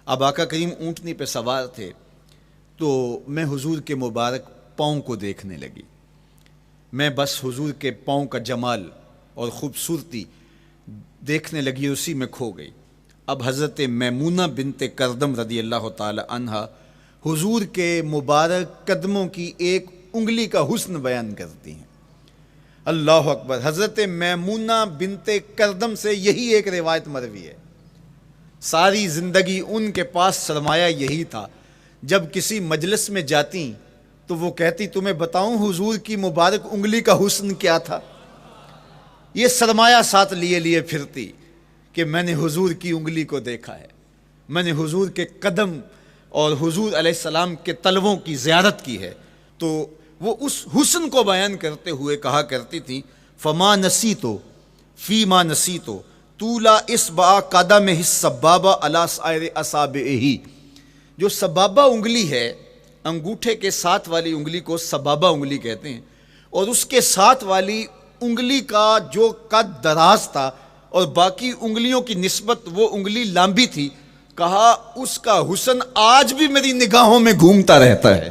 اب آقا کریم اونٹنی پہ سوار تھے تو میں حضور کے مبارک پاؤں کو دیکھنے لگی، میں بس حضور کے پاؤں کا جمال اور خوبصورتی دیکھنے لگی، اسی میں کھو گئی۔ اب حضرت میمونہ بنت کردم رضی اللہ تعالی عنہا حضور کے مبارک قدموں کی ایک انگلی کا حسن بیان کرتی ہیں۔ اللہ اکبر۔ حضرت میمونہ بنت کردم سے یہی ایک روایت مروی ہے، ساری زندگی ان کے پاس سرمایہ یہی تھا، جب کسی مجلس میں جاتی تو وہ کہتی تمہیں بتاؤں حضور کی مبارک انگلی کا حسن کیا تھا؟ یہ سرمایہ ساتھ لیے لیے پھرتی کہ میں نے حضور کی انگلی کو دیکھا ہے، میں نے حضور کے قدم اور حضور علیہ السلام کے تلووں کی زیارت کی ہے. تو وہ اس حسن کو بیان کرتے ہوئے کہا کرتی تھی فما نسیتو فیما نسیتو طولا اصبع قدمہ السبابہ علی سائر اصابعہ. جو سبابہ انگلی ہے، انگوٹھے کے ساتھ والی انگلی کو سبابہ انگلی کہتے ہیں، اور اس کے ساتھ والی انگلی کا جو قد دراز تھا اور باقی انگلیوں کی نسبت وہ انگلی لمبی تھی، کہا اس کا حسن آج بھی میری نگاہوں میں گھومتا رہتا ہے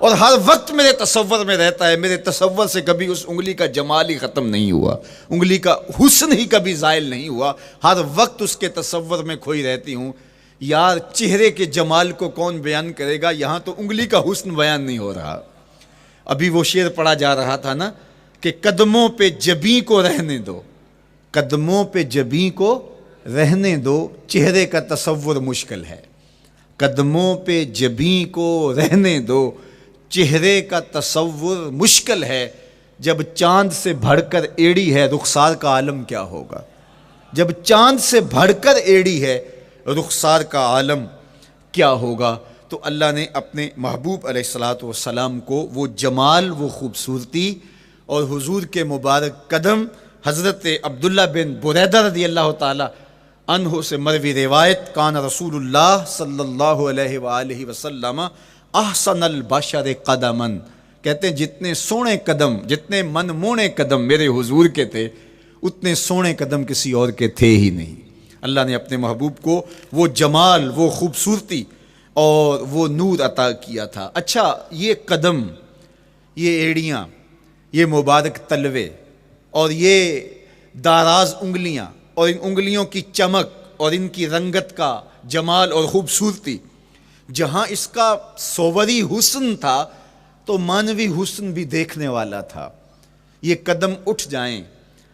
اور ہر وقت میرے تصور میں رہتا ہے. میرے تصور سے کبھی اس انگلی کا جمال ہی ختم نہیں ہوا، انگلی کا حسن ہی کبھی زائل نہیں ہوا، ہر وقت اس کے تصور میں کھوئی رہتی ہوں. یار چہرے کے جمال کو کون بیان کرے گا، یہاں تو انگلی کا حسن بیان نہیں ہو رہا. ابھی وہ شعر پڑھا جا رہا تھا نا کہ قدموں پہ جبیں کو رہنے دو، قدموں پہ جبیں کو رہنے دو، چہرے کا تصور مشکل ہے. قدموں پہ جبیں کو رہنے دو، چہرے کا تصور مشکل ہے. جب چاند سے بڑھ کر ایڑی ہے رخسار کا عالم کیا ہوگا، جب چاند سے بڑھ کر ایڑی ہے رخسار کا عالم کیا ہوگا. تو اللہ نے اپنے محبوب علیہ الصلوۃ والسلام کو وہ جمال، وہ خوبصورتی اور حضور کے مبارک قدم، حضرت عبداللہ بن بریدہ رضی اللہ تعالی عنہ سے مروی روایت، کان رسول اللہ صلی اللہ علیہ وآلہ وسلم احسن البشر قدما، کہتے ہیں جتنے سونے قدم، جتنے من مونے قدم میرے حضور کے تھے، اتنے سونے قدم کسی اور کے تھے ہی نہیں. اللہ نے اپنے محبوب کو وہ جمال، وہ خوبصورتی اور وہ نور عطا کیا تھا. اچھا، یہ قدم، یہ ایڑیاں، یہ مبارک تلوے اور یہ داراز انگلیاں اور ان انگلیوں کی چمک اور ان کی رنگت کا جمال اور خوبصورتی، جہاں اس کا صوری حسن تھا تو مانوی حسن بھی دیکھنے والا تھا. یہ قدم اٹھ جائیں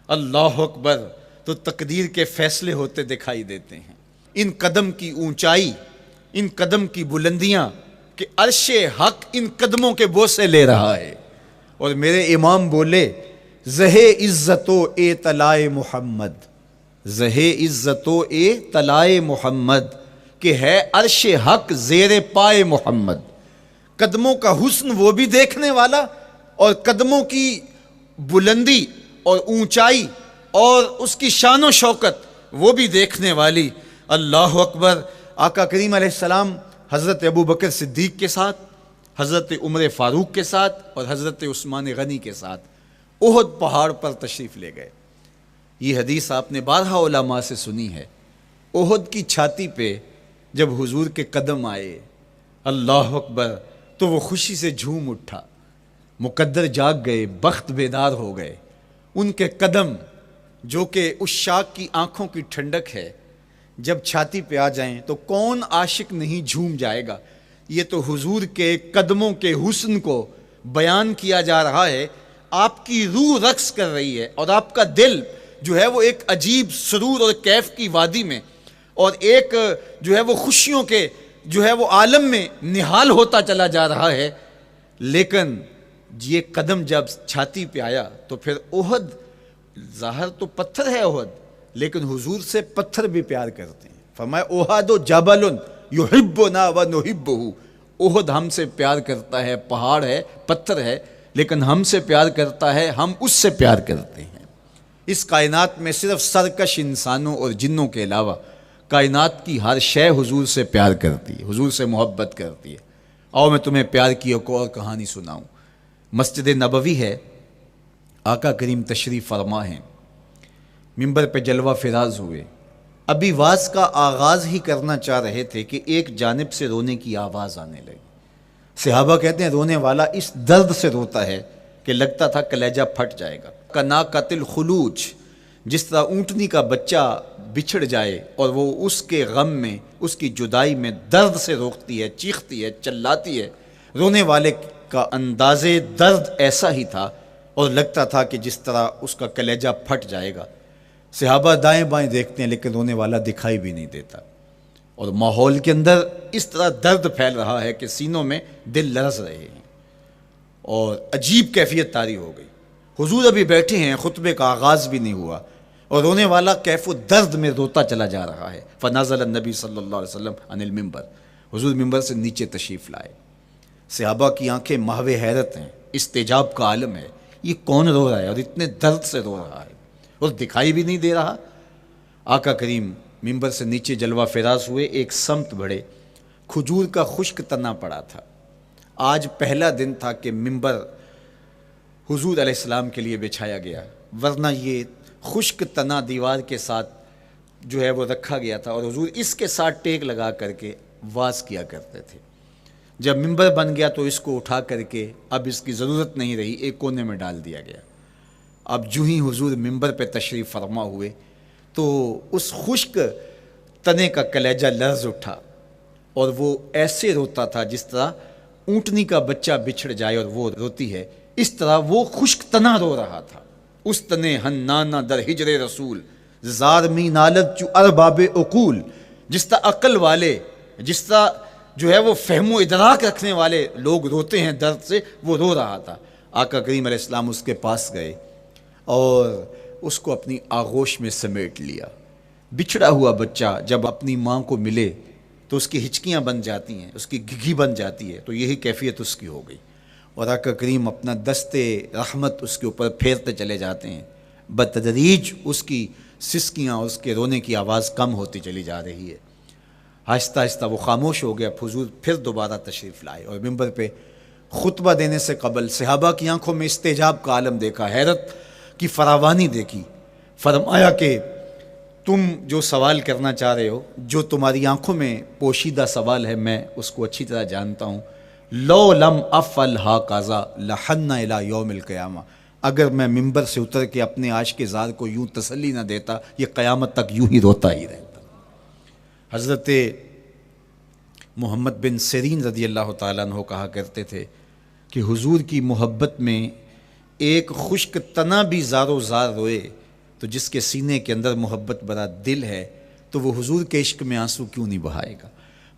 اللہ اکبر تو تقدیر کے فیصلے ہوتے دکھائی دیتے ہیں. ان قدم کی اونچائی، ان قدم کی بلندیاں کہ عرش حق ان قدموں کے بوسے لے رہا ہے. اور میرے امام بولے زہ عزت و اے طلائے محمد، زہ عزت و اے طلائے محمد، کہ ہے عرش حق زیر پائے محمد. قدموں کا حسن وہ بھی دیکھنے والا اور قدموں کی بلندی اور اونچائی اور اس کی شان و شوکت وہ بھی دیکھنے والی. اللہ اکبر. آقا کریم علیہ السلام حضرت ابو بکر صدیق کے ساتھ، حضرت عمر فاروق کے ساتھ اور حضرت عثمان غنی کے ساتھ احد پہاڑ پر تشریف لے گئے. یہ حدیث آپ نے بارہا علماء سے سنی ہے. احد کی چھاتی پہ جب حضور کے قدم آئے اللہ اکبر تو وہ خوشی سے جھوم اٹھا، مقدر جاگ گئے، بخت بیدار ہو گئے. ان کے قدم جو کہ عشاق کی آنکھوں کی ٹھنڈک ہے، جب چھاتی پہ آ جائیں تو کون عاشق نہیں جھوم جائے گا. یہ تو حضور کے قدموں کے حسن کو بیان کیا جا رہا ہے. آپ کی روح رقص کر رہی ہے اور آپ کا دل جو ہے وہ ایک عجیب سرور اور کیف کی وادی میں اور ایک جو ہے وہ خوشیوں کے جو ہے وہ عالم میں نہال ہوتا چلا جا رہا ہے. لیکن یہ قدم جب چھاتی پہ آیا تو پھر احد، ظاہر تو پتھر ہے احد، لیکن حضور سے پتھر بھی پیار کرتے ہیں. فرمایا احد جبل یحبنا ونحبہ، احد ہم سے پیار کرتا ہے، پہاڑ ہے، پتھر ہے، لیکن ہم سے پیار کرتا ہے، ہم اس سے پیار کرتے ہیں. اس کائنات میں صرف سرکش انسانوں اور جنوں کے علاوہ کائنات کی ہر شے حضور سے پیار کرتی ہے، حضور سے محبت کرتی ہے. آؤ میں تمہیں پیار کی ایک اور کہانی سناؤں. مسجد نبوی ہے، آقا کریم تشریف فرما ہیں، منبر پہ جلوہ فراز ہوئے. ابھی واز کا آغاز ہی کرنا چاہ رہے تھے کہ ایک جانب سے رونے کی آواز آنے لگی. صحابہ کہتے ہیں رونے والا اس درد سے روتا ہے کہ لگتا تھا کلیجہ پھٹ جائے گا. کناقۃ الخلوج، جس طرح اونٹنی کا بچہ بچھڑ جائے اور وہ اس کے غم میں، اس کی جدائی میں درد سے روکتی ہے، چیختی ہے، چلاتی ہے، رونے والے کا انداز درد ایسا ہی تھا اور لگتا تھا کہ جس طرح اس کا کلیجہ پھٹ جائے گا. صحابہ دائیں بائیں دیکھتے ہیں لیکن رونے والا دکھائی بھی نہیں دیتا، اور ماحول کے اندر اس طرح درد پھیل رہا ہے کہ سینوں میں دل لرز رہے ہیں اور عجیب کیفیت طاری ہو گئی. حضور ابھی بیٹھے ہیں، خطبے کا آغاز بھی نہیں ہوا اور رونے والا کیف و درد میں روتا چلا جا رہا ہے۔ فنزل النبی صلی اللہ علیہ وسلم عن المنبر، حضور ممبر سے نیچے تشریف لائے۔ صحابہ کی آنکھیں محو حیرت ہیں، استجاب کا عالم ہے، یہ کون رو رہا ہے اور اتنے درد سے رو رہا ہے اور دکھائی بھی نہیں دے رہا۔ آقا کریم ممبر سے نیچے جلوہ فراز ہوئے، ایک سمت بڑھے، کھجور کا خشک تنا پڑا تھا۔ آج پہلا دن تھا کہ ممبر حضور علیہ السلام کے لیے بچھایا گیا، ورنہ یہ خشک تنا دیوار کے ساتھ جو ہے وہ رکھا گیا تھا اور حضور اس کے ساتھ ٹیک لگا کر کے واز کیا کرتے تھے۔ جب ممبر بن گیا تو اس کو اٹھا کر کے اب اس کی ضرورت نہیں رہی، ایک کونے میں ڈال دیا گیا۔ اب جو ہی حضور ممبر پہ تشریف فرما ہوئے تو اس خشک تنے کا کلیجہ لرز اٹھا اور وہ ایسے روتا تھا جس طرح اونٹنی کا بچہ بچھڑ جائے اور وہ روتی ہے، اس طرح وہ خشک تنا رو رہا تھا۔ اس تنے ہنانا در ہجر رسول زار می نالت چو ارباب عقول، جس طرح عقل والے، جس طرح جو ہے وہ فہم و ادراک رکھنے والے لوگ روتے ہیں درد سے، وہ رو رہا تھا۔ آقا کریم علیہ السلام اس کے پاس گئے اور اس کو اپنی آغوش میں سمیٹ لیا۔ بچھڑا ہوا بچہ جب اپنی ماں کو ملے تو اس کی ہچکیاں بن جاتی ہیں، اس کی گھگھی بن جاتی ہے، تو یہی کیفیت اس کی ہو گئی اور آقا کریم اپنا دستے رحمت اس کے اوپر پھیرتے چلے جاتے ہیں۔ بتدریج اس کی سسکیاں، اس کے رونے کی آواز کم ہوتی چلی جا رہی ہے۔ آہستہ آہستہ وہ خاموش ہو گیا۔ حضور پھر دوبارہ تشریف لائے اور ممبر پہ خطبہ دینے سے قبل صحابہ کی آنکھوں میں استجاب کا عالم دیکھا، حیرت کی فراوانی دیکھی۔ فرمایا کہ تم جو سوال کرنا چاہ رہے ہو، جو تمہاری آنکھوں میں پوشیدہ سوال ہے، میں اس کو اچھی طرح جانتا ہوں۔ لو لم افعل ہاکذا لحن الی یوم القیامہ، اگر میں ممبر سے اتر کے اپنے عاشق زار کو یوں تسلی نہ دیتا، یہ قیامت تک یوں ہی روتا ہی رہتا۔ حضرت محمد بن سیرین رضی اللہ تعالیٰ عنہ کہا کرتے تھے کہ حضور کی محبت میں ایک خشک تنا بھی زار و زار روئے تو جس کے سینے کے اندر محبت بھرا دل ہے تو وہ حضور کے عشق میں آنسو کیوں نہیں بہائے گا؟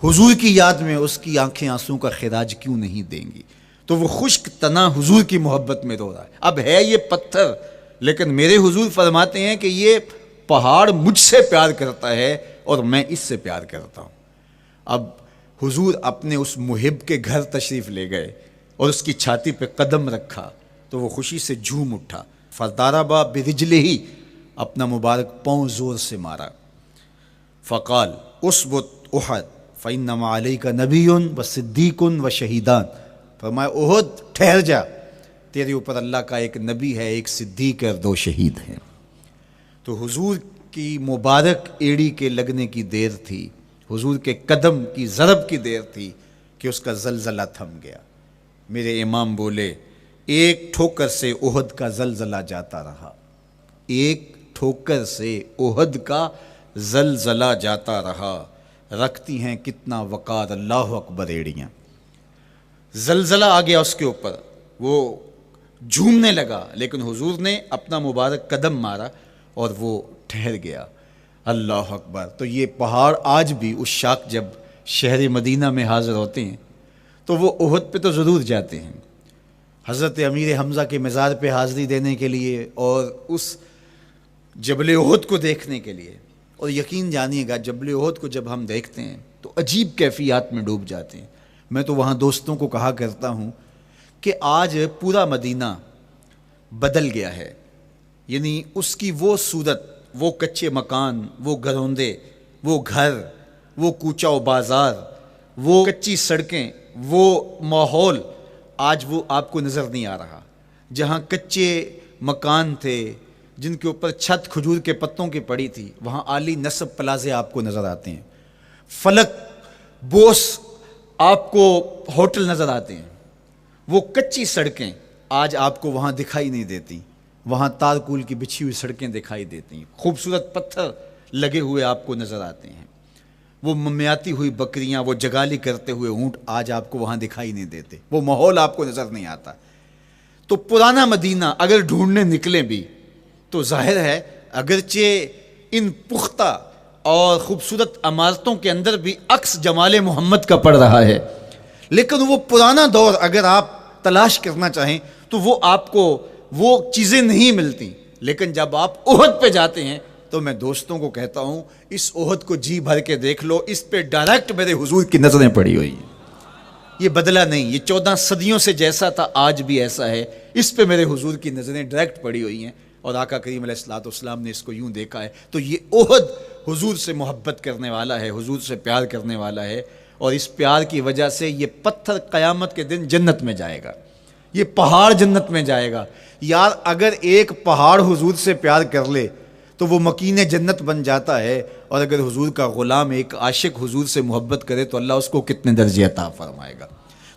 حضور کی یاد میں اس کی آنکھیں آنسو کا خراج کیوں نہیں دیں گی؟ تو وہ خشک تنا حضور کی محبت میں رو رہا ہے۔ اب ہے یہ پتھر، لیکن میرے حضور فرماتے ہیں کہ یہ پہاڑ مجھ سے پیار کرتا ہے اور میں اس سے پیار کرتا ہوں۔ اب حضور اپنے اس محب کے گھر تشریف لے گئے اور اس کی چھاتی پہ قدم رکھا تو وہ خوشی سے جھوم اٹھا۔ فضاربا برجلہ، اپنا مبارک پاؤں زور سے مارا۔ فقال اسبت احد فانما علیک نبی و صدیق و شہیدان، فرمایا احد ٹھہر جا، تیرے اوپر اللہ کا ایک نبی ہے، ایک صدیق اور 2 شہید ہیں۔ تو حضور کی مبارک ایڑی کے لگنے کی دیر تھی، حضور کے قدم کی ضرب کی دیر تھی کہ اس کا زلزلہ تھم گیا۔ میرے امام بولے ایک ٹھوکر سے احد کا زلزلہ جاتا رہا، ایک ٹھوکر سے احد کا زلزلہ جاتا رہا، رکھتی ہیں کتنا وقار اللہ اکبر ایڑیاں۔ زلزلہ آ گیا اس کے اوپر، وہ جھومنے لگا، لیکن حضور نے اپنا مبارک قدم مارا اور وہ ٹھہر گیا۔ اللہ اکبر۔ تو یہ پہاڑ آج بھی اس شاک جب شہر مدینہ میں حاضر ہوتے ہیں تو وہ احد پہ تو ضرور جاتے ہیں، حضرت امیر حمزہ کے مزار پہ حاضری دینے کے لیے اور اس جبل احد کو دیکھنے کے لیے۔ اور یقین جانیے گا جبل احد کو جب ہم دیکھتے ہیں تو عجیب کیفیات میں ڈوب جاتے ہیں۔ میں تو وہاں دوستوں کو کہا کرتا ہوں کہ آج پورا مدینہ بدل گیا ہے، یعنی اس کی وہ صورت، وہ کچے مکان، وہ گروندے، وہ گھر، وہ کوچہ و بازار، وہ کچی سڑکیں، وہ ماحول آج وہ آپ کو نظر نہیں آ رہا۔ جہاں کچے مکان تھے جن کے اوپر چھت کھجور کے پتوں کی پڑی تھی، وہاں عالی نصب پلازے آپ کو نظر آتے ہیں، فلک بوس آپ کو ہوٹل نظر آتے ہیں۔ وہ کچی سڑکیں آج آپ کو وہاں دکھائی نہیں دیتی، وہاں تارکول کی بچھی ہوئی سڑکیں دکھائی دیتی ہیں، خوبصورت پتھر لگے ہوئے آپ کو نظر آتے ہیں، وہ ممیاتی ہوئی بکریاں، وہ جگالی کرتے ہوئے اونٹ آج آپ کو وہاں دکھائی نہیں دیتے، وہ ماحول آپ کو نظر نہیں آتا۔ تو پرانا مدینہ اگر ڈھونڈنے نکلیں بھی تو ظاہر ہے اگرچہ ان پختہ اور خوبصورت عمارتوں کے اندر بھی عکس جمال محمد کا پڑ رہا ہے، لیکن وہ پرانا دور اگر آپ تلاش کرنا چاہیں تو وہ آپ کو وہ چیزیں نہیں ملتی، لیکن جب آپ احد پہ جاتے ہیں تو میں دوستوں کو کہتا ہوں اس احد کو جی بھر کے دیکھ لو، اس پہ ڈائریکٹ میرے حضور کی نظریں پڑی ہوئی ہیں، یہ بدلا نہیں، یہ 14 صدیوں سے جیسا تھا آج بھی ایسا ہے، اس پہ میرے حضور کی نظریں ڈائریکٹ پڑی ہوئی ہیں، اور آقا کریم علیہ الصلوۃ والسلام نے اس کو یوں دیکھا ہے۔ تو یہ احد حضور سے محبت کرنے والا ہے، حضور سے پیار کرنے والا ہے، اور اس پیار کی وجہ سے یہ پتھر قیامت کے دن جنت میں جائے گا، یہ پہاڑ جنت میں جائے گا۔ یار اگر ایک پہاڑ حضور سے پیار کر لے تو وہ مکین جنت بن جاتا ہے، اور اگر حضور کا غلام ایک عاشق حضور سے محبت کرے تو اللہ اس کو کتنے درجے عطا فرمائے گا۔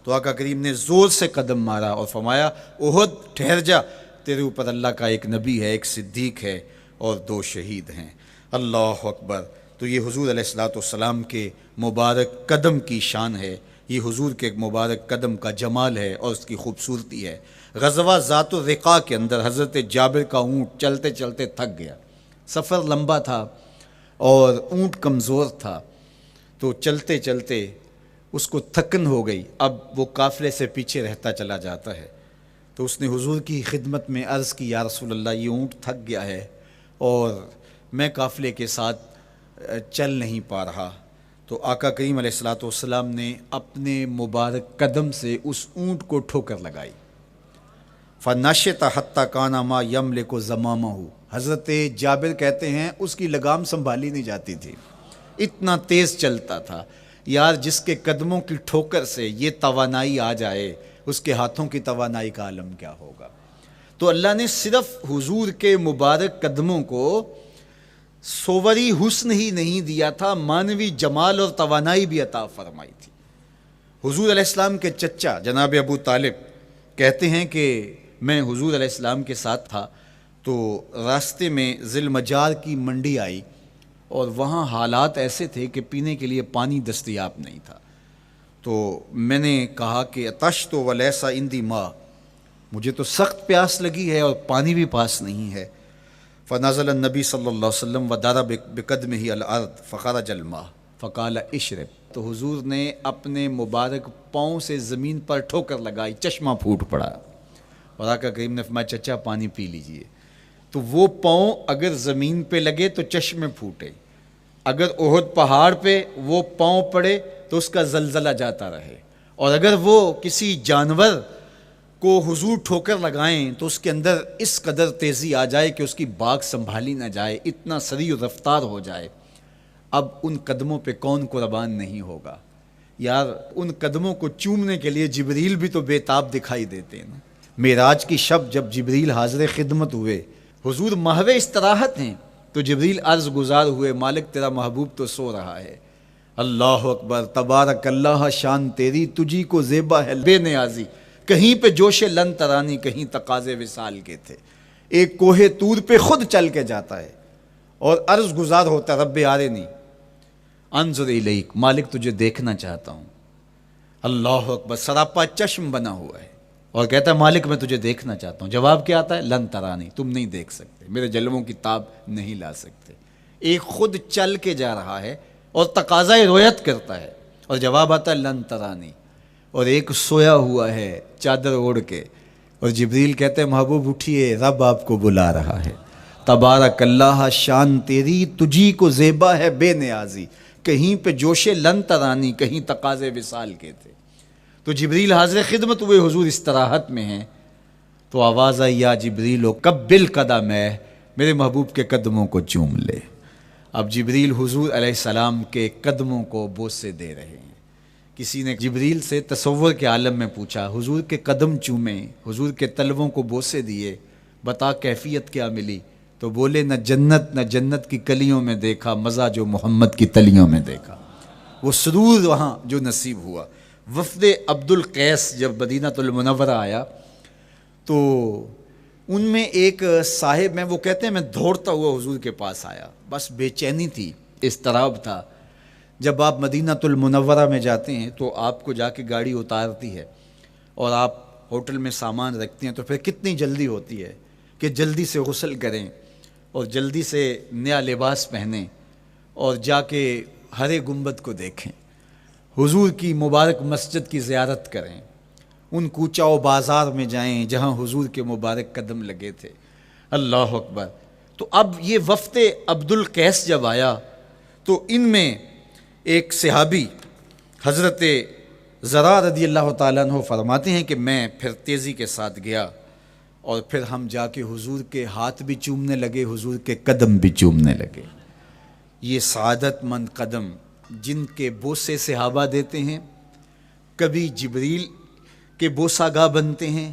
تو آقا کریم نے زور سے قدم مارا اور فرمایا احد ٹھہر جا، تیرے اوپر اللہ کا ایک نبی ہے، ایک صدیق ہے، اور 2 شہید ہیں۔ اللہ اکبر۔ تو یہ حضور علیہ الصلوۃ والسلام کے مبارک قدم کی شان ہے، یہ حضور کے مبارک قدم کا جمال ہے اور اس کی خوبصورتی ہے۔ غزوہ ذات الرقاع کے اندر حضرت جابر کا اونٹ چلتے چلتے تھک گیا، سفر لمبا تھا اور اونٹ کمزور تھا، تو چلتے چلتے اس کو تھکن ہو گئی، اب وہ قافلے سے پیچھے رہتا چلا جاتا ہے۔ تو اس نے حضور کی خدمت میں عرض کی، یا رسول اللہ یہ اونٹ تھک گیا ہے اور میں قافلے کے ساتھ چل نہیں پا رہا۔ تو آقا کریم علیہ الصلوۃ والسلام نے اپنے مبارک قدم سے اس اونٹ کو ٹھوکر لگائی، فَنَشِطَ حَتَّى كَانَ مَا يَمْلِكُ زَمَامَهُ۔ حضرت جابر کہتے ہیں اس کی لگام سنبھالی نہیں جاتی تھی، اتنا تیز چلتا تھا۔ یار جس کے قدموں کی ٹھوکر سے یہ توانائی آ جائے، اس کے ہاتھوں کی توانائی کا عالم کیا ہوگا۔ تو اللہ نے صرف حضور کے مبارک قدموں کو صوری حسن ہی نہیں دیا تھا، مانوی جمال اور توانائی بھی عطا فرمائی تھی۔ حضور علیہ السلام کے چچا جناب ابو طالب کہتے ہیں کہ میں حضور علیہ السلام کے ساتھ تھا، تو راستے میں ذی المجار کی منڈی آئی، اور وہاں حالات ایسے تھے کہ پینے کے لیے پانی دستیاب نہیں تھا۔ تو میں نے کہا کہ عطشت ولیس عندی ماء، مجھے تو سخت پیاس لگی ہے اور پانی بھی پاس نہیں ہے۔ فنزل النبی صلی اللہ علیہ وسلم وضرب بقدمہ الارض فخرج الماء فقال اشرب۔ تو حضور نے اپنے مبارک پاؤں سے زمین پر ٹھوکر لگائی، چشمہ پھوٹ پڑا، اور آقا کریم نے فرمایا چچا پانی پی لیجئے۔ تو وہ پاؤں اگر زمین پہ لگے تو چشمے پھوٹے، اگر احد پہاڑ پہ وہ پاؤں پڑے تو اس کا زلزلہ جاتا رہے، اور اگر وہ کسی جانور کو حضور ٹھوکر لگائیں تو اس کے اندر اس قدر تیزی آ جائے کہ اس کی باغ سنبھالی نہ جائے، اتنا سریع رفتار ہو جائے۔ اب ان قدموں پہ کون قربان نہیں ہوگا؟ یار ان قدموں کو چومنے کے لیے جبریل بھی تو بے تاب دکھائی دیتے ہیں نا۔ معراج کی شب جب جبریل حاضر خدمت ہوئے، حضور محو استراحت ہیں، تو جبریل عرض گزار ہوئے، مالک تیرا محبوب تو سو رہا ہے۔ اللہ اکبر، تبارک اللہ، شان تیری تجھی کو زیبا ہے بے نیازی، کہیں پہ جوش لن ترانی، کہیں تقاضے وصال کے تھے۔ ایک کوہ طور پہ خود چل کے جاتا ہے اور عرض گزار ہوتا، رب آرنی انظر الیک، مالک تجھے دیکھنا چاہتا ہوں۔ اللہ اکبر، سراپا چشم بنا ہوا ہے اور کہتا ہے مالک میں تجھے دیکھنا چاہتا ہوں۔ جواب کیا آتا ہے؟ لن ترانی، تم نہیں دیکھ سکتے، میرے جلووں کی تاب نہیں لا سکتے۔ ایک خود چل کے جا رہا ہے اور تقاضۂ رویت کرتا ہے، اور جواب آتا ہے لن ترانی۔ اور ایک سویا ہوا ہے چادر اوڑھ کے، اور جبریل کہتے ہیں محبوب اٹھیے، رب آپ کو بلا رہا ہے۔ تبارک اللہ، شان تیری تجھی کو زیبا ہے بے نیازی، کہیں پہ جوش لن ترانی، کہیں تقاضے وصال کے تھے۔ تو جبریل حاضر خدمت ہوئے، حضور استراحت میں ہیں، تو آواز آئی یا جبریل قبل قدم ہے، میرے محبوب کے قدموں کو چوم لے۔ اب جبریل حضور علیہ السلام کے قدموں کو بوسے دے رہے ہیں۔ کسی نے جبریل سے تصور کے عالم میں پوچھا، حضور کے قدم چومے، حضور کے تلووں کو بوسے دیے، بتا کیفیت کیا ملی؟ تو بولے نہ جنت کی کلیوں میں دیکھا مزہ جو محمد کی تلیوں میں دیکھا۔ وہ سرور وہاں جو نصیب ہوا۔ وفد عبد القیس جب مدینہ المنورہ آیا تو ان میں ایک صاحب ہیں، وہ کہتے ہیں میں دوڑتا ہوا حضور کے پاس آیا، بس بے چینی تھی، اضطراب تھا۔ جب آپ مدینہ المنورہ میں جاتے ہیں تو آپ کو جا کے گاڑی اتارتی ہے اور آپ ہوٹل میں سامان رکھتے ہیں، تو پھر کتنی جلدی ہوتی ہے کہ جلدی سے غسل کریں اور جلدی سے نیا لباس پہنیں اور جا کے ہرے گنبد کو دیکھیں، حضور کی مبارک مسجد کی زیارت کریں، ان کوچہ و بازار میں جائیں جہاں حضور کے مبارک قدم لگے تھے۔ اللہ اکبر۔ تو اب یہ وفد عبد القیس جب آیا تو ان میں ایک صحابی حضرت زرع رضی اللہ تعالیٰ عنہ فرماتے ہیں کہ میں پھر تیزی کے ساتھ گیا اور پھر ہم جا کے حضور کے ہاتھ بھی چومنے لگے، حضور کے قدم بھی چومنے لگے۔ یہ سعادت مند قدم جن کے بوسے صحابہ دیتے ہیں، کبھی جبریل کے بوسہ گاہ بنتے ہیں،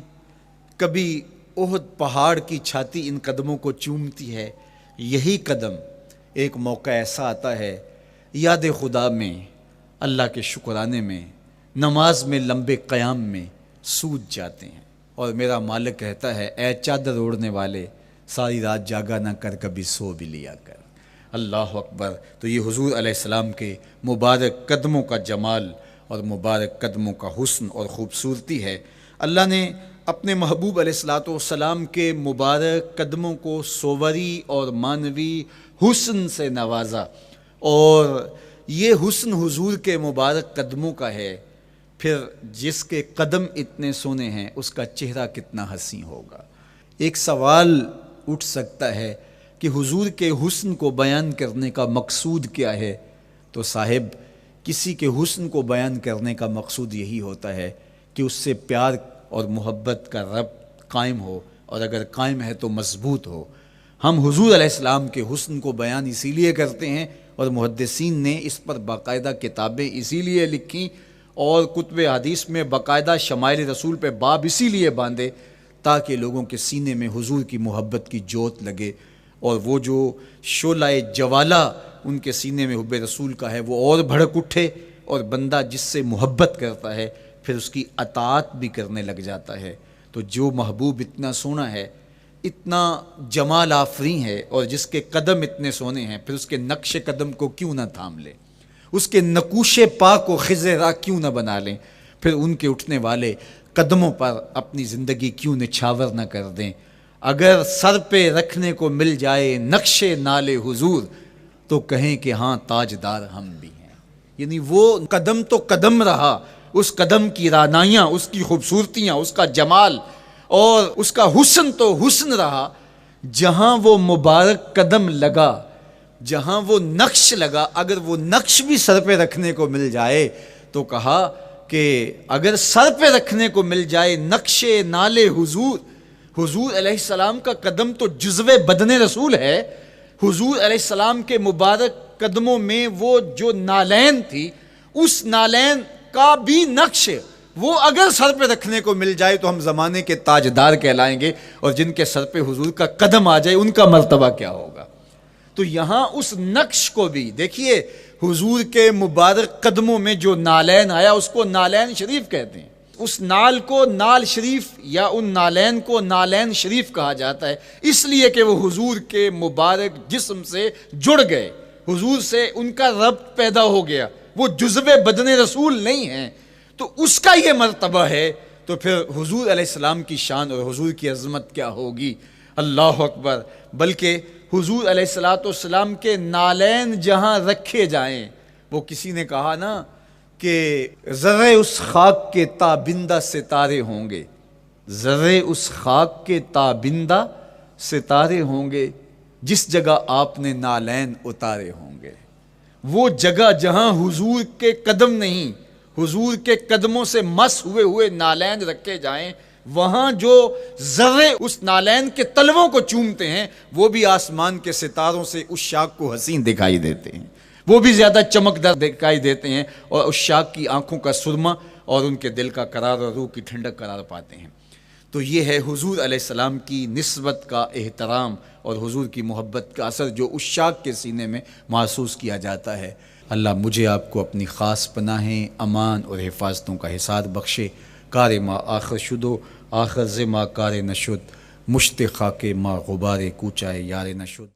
کبھی احد پہاڑ کی چھاتی ان قدموں کو چومتی ہے۔ یہی قدم ایک موقع ایسا آتا ہے یاد خدا میں، اللہ کے شکرانے میں، نماز میں لمبے قیام میں سوج جاتے ہیں، اور میرا مالک کہتا ہے اے چادر اوڑھنے والے، ساری رات جاگا نہ کر، کبھی سو بھی لیا کر۔ اللہ اکبر۔ تو یہ حضور علیہ السلام کے مبارک قدموں کا جمال اور مبارک قدموں کا حسن اور خوبصورتی ہے۔ اللہ نے اپنے محبوب علیہ السلام کے مبارک قدموں کو صوری اور معنوی حسن سے نوازا، اور یہ حسن حضور کے مبارک قدموں کا ہے، پھر جس کے قدم اتنے سونے ہیں اس کا چہرہ کتنا حسین ہوگا۔ ایک سوال اٹھ سکتا ہے کہ حضور کے حسن کو بیان کرنے کا مقصود کیا ہے؟ تو صاحب، کسی کے حسن کو بیان کرنے کا مقصود یہی ہوتا ہے کہ اس سے پیار اور محبت کا ربط قائم ہو، اور اگر قائم ہے تو مضبوط ہو۔ ہم حضور علیہ السلام کے حسن کو بیان اسی لیے کرتے ہیں، اور محدثین نے اس پر باقاعدہ کتابیں اسی لیے لکھیں، اور کتب حدیث میں باقاعدہ شمائل رسول پہ باب اسی لیے باندھے تاکہ لوگوں کے سینے میں حضور کی محبت کی جوت لگے، اور وہ جو شعلہ جوالہ ان کے سینے میں حب رسول کا ہے وہ اور بھڑک اٹھے، اور بندہ جس سے محبت کرتا ہے پھر اس کی اطاعت بھی کرنے لگ جاتا ہے۔ تو جو محبوب اتنا سونا ہے، اتنا جمال آفریں ہے، اور جس کے قدم اتنے سونے ہیں، پھر اس کے نقش قدم کو کیوں نہ تھام لیں، اس کے نقوش پا کو خضر راہ کیوں نہ بنا لیں، پھر ان کے اٹھنے والے قدموں پر اپنی زندگی کیوں نچھاور نہ کر دیں۔ اگر سر پہ رکھنے کو مل جائے نقش نال حضور تو کہیں کہ ہاں تاجدار ہم بھی ہیں۔ یعنی وہ قدم تو قدم رہا، اس قدم کی رعنائیاں، اس کی خوبصورتیاں، اس کا جمال اور اس کا حسن تو حسن رہا۔ جہاں وہ مبارک قدم لگا، جہاں وہ نقش لگا، اگر وہ نقش بھی سر پہ رکھنے کو مل جائے تو کہا کہ اگر سر پہ رکھنے کو مل جائے نقش نال حضور، حضور علیہ السلام کا قدم تو جزو بدن رسول ہے۔ حضور علیہ السلام کے مبارک قدموں میں وہ جو نالین تھی، اس نالین کا بھی نقش وہ اگر سر پہ رکھنے کو مل جائے تو ہم زمانے کے تاجدار کہلائیں گے، اور جن کے سر پہ حضور کا قدم آ جائے ان کا مرتبہ کیا ہوگا۔ تو یہاں اس نقش کو بھی دیکھیے، حضور کے مبارک قدموں میں جو نالین آیا اس کو نالین شریف کہتے ہیں۔ اس نال کو نال شریف یا ان نالین کو نالین شریف کہا جاتا ہے، اس لیے کہ وہ حضور کے مبارک جسم سے جڑ گئے، حضور سے ان کا ربط پیدا ہو گیا، وہ جزو بدن رسول نہیں ہیں، تو اس کا یہ مرتبہ ہے۔ تو پھر حضور علیہ السلام کی شان اور حضور کی عظمت کیا ہوگی، اللہ اکبر۔ بلکہ حضور علیہ السلام کے نالین جہاں رکھے جائیں، وہ کسی نے کہا نا کہ ذرے اس خاک کے تابندہ ستارے ہوں گے، ذرے اس خاک کے تابندہ ستارے ہوں گے جس جگہ آپ نے نالین اتارے ہوں گے۔ وہ جگہ جہاں حضور کے قدم نہیں، حضور کے قدموں سے مس ہوئے ہوئے نالین رکھے جائیں، وہاں جو ذرے اس نالین کے تلووں کو چومتے ہیں وہ بھی آسمان کے ستاروں سے اس شاخ کو حسین دکھائی دیتے ہیں، وہ بھی زیادہ چمکدار دکھائی دیتے ہیں، اور اس شاخ کی آنکھوں کا سرما اور ان کے دل کا قرار اور روح کی ٹھنڈک قرار پاتے ہیں۔ تو یہ ہے حضور علیہ السلام کی نسبت کا احترام اور حضور کی محبت کا اثر جو اس شاخ کے سینے میں محسوس کیا جاتا ہے۔ اللہ مجھے آپ کو اپنی خاص پناہیں، امان اور حفاظتوں کا حصاد بخشے۔ کار ما آخر شدو آخر ز ما کار نشد، مشت خاک ما غبار کوچائے یار نشد۔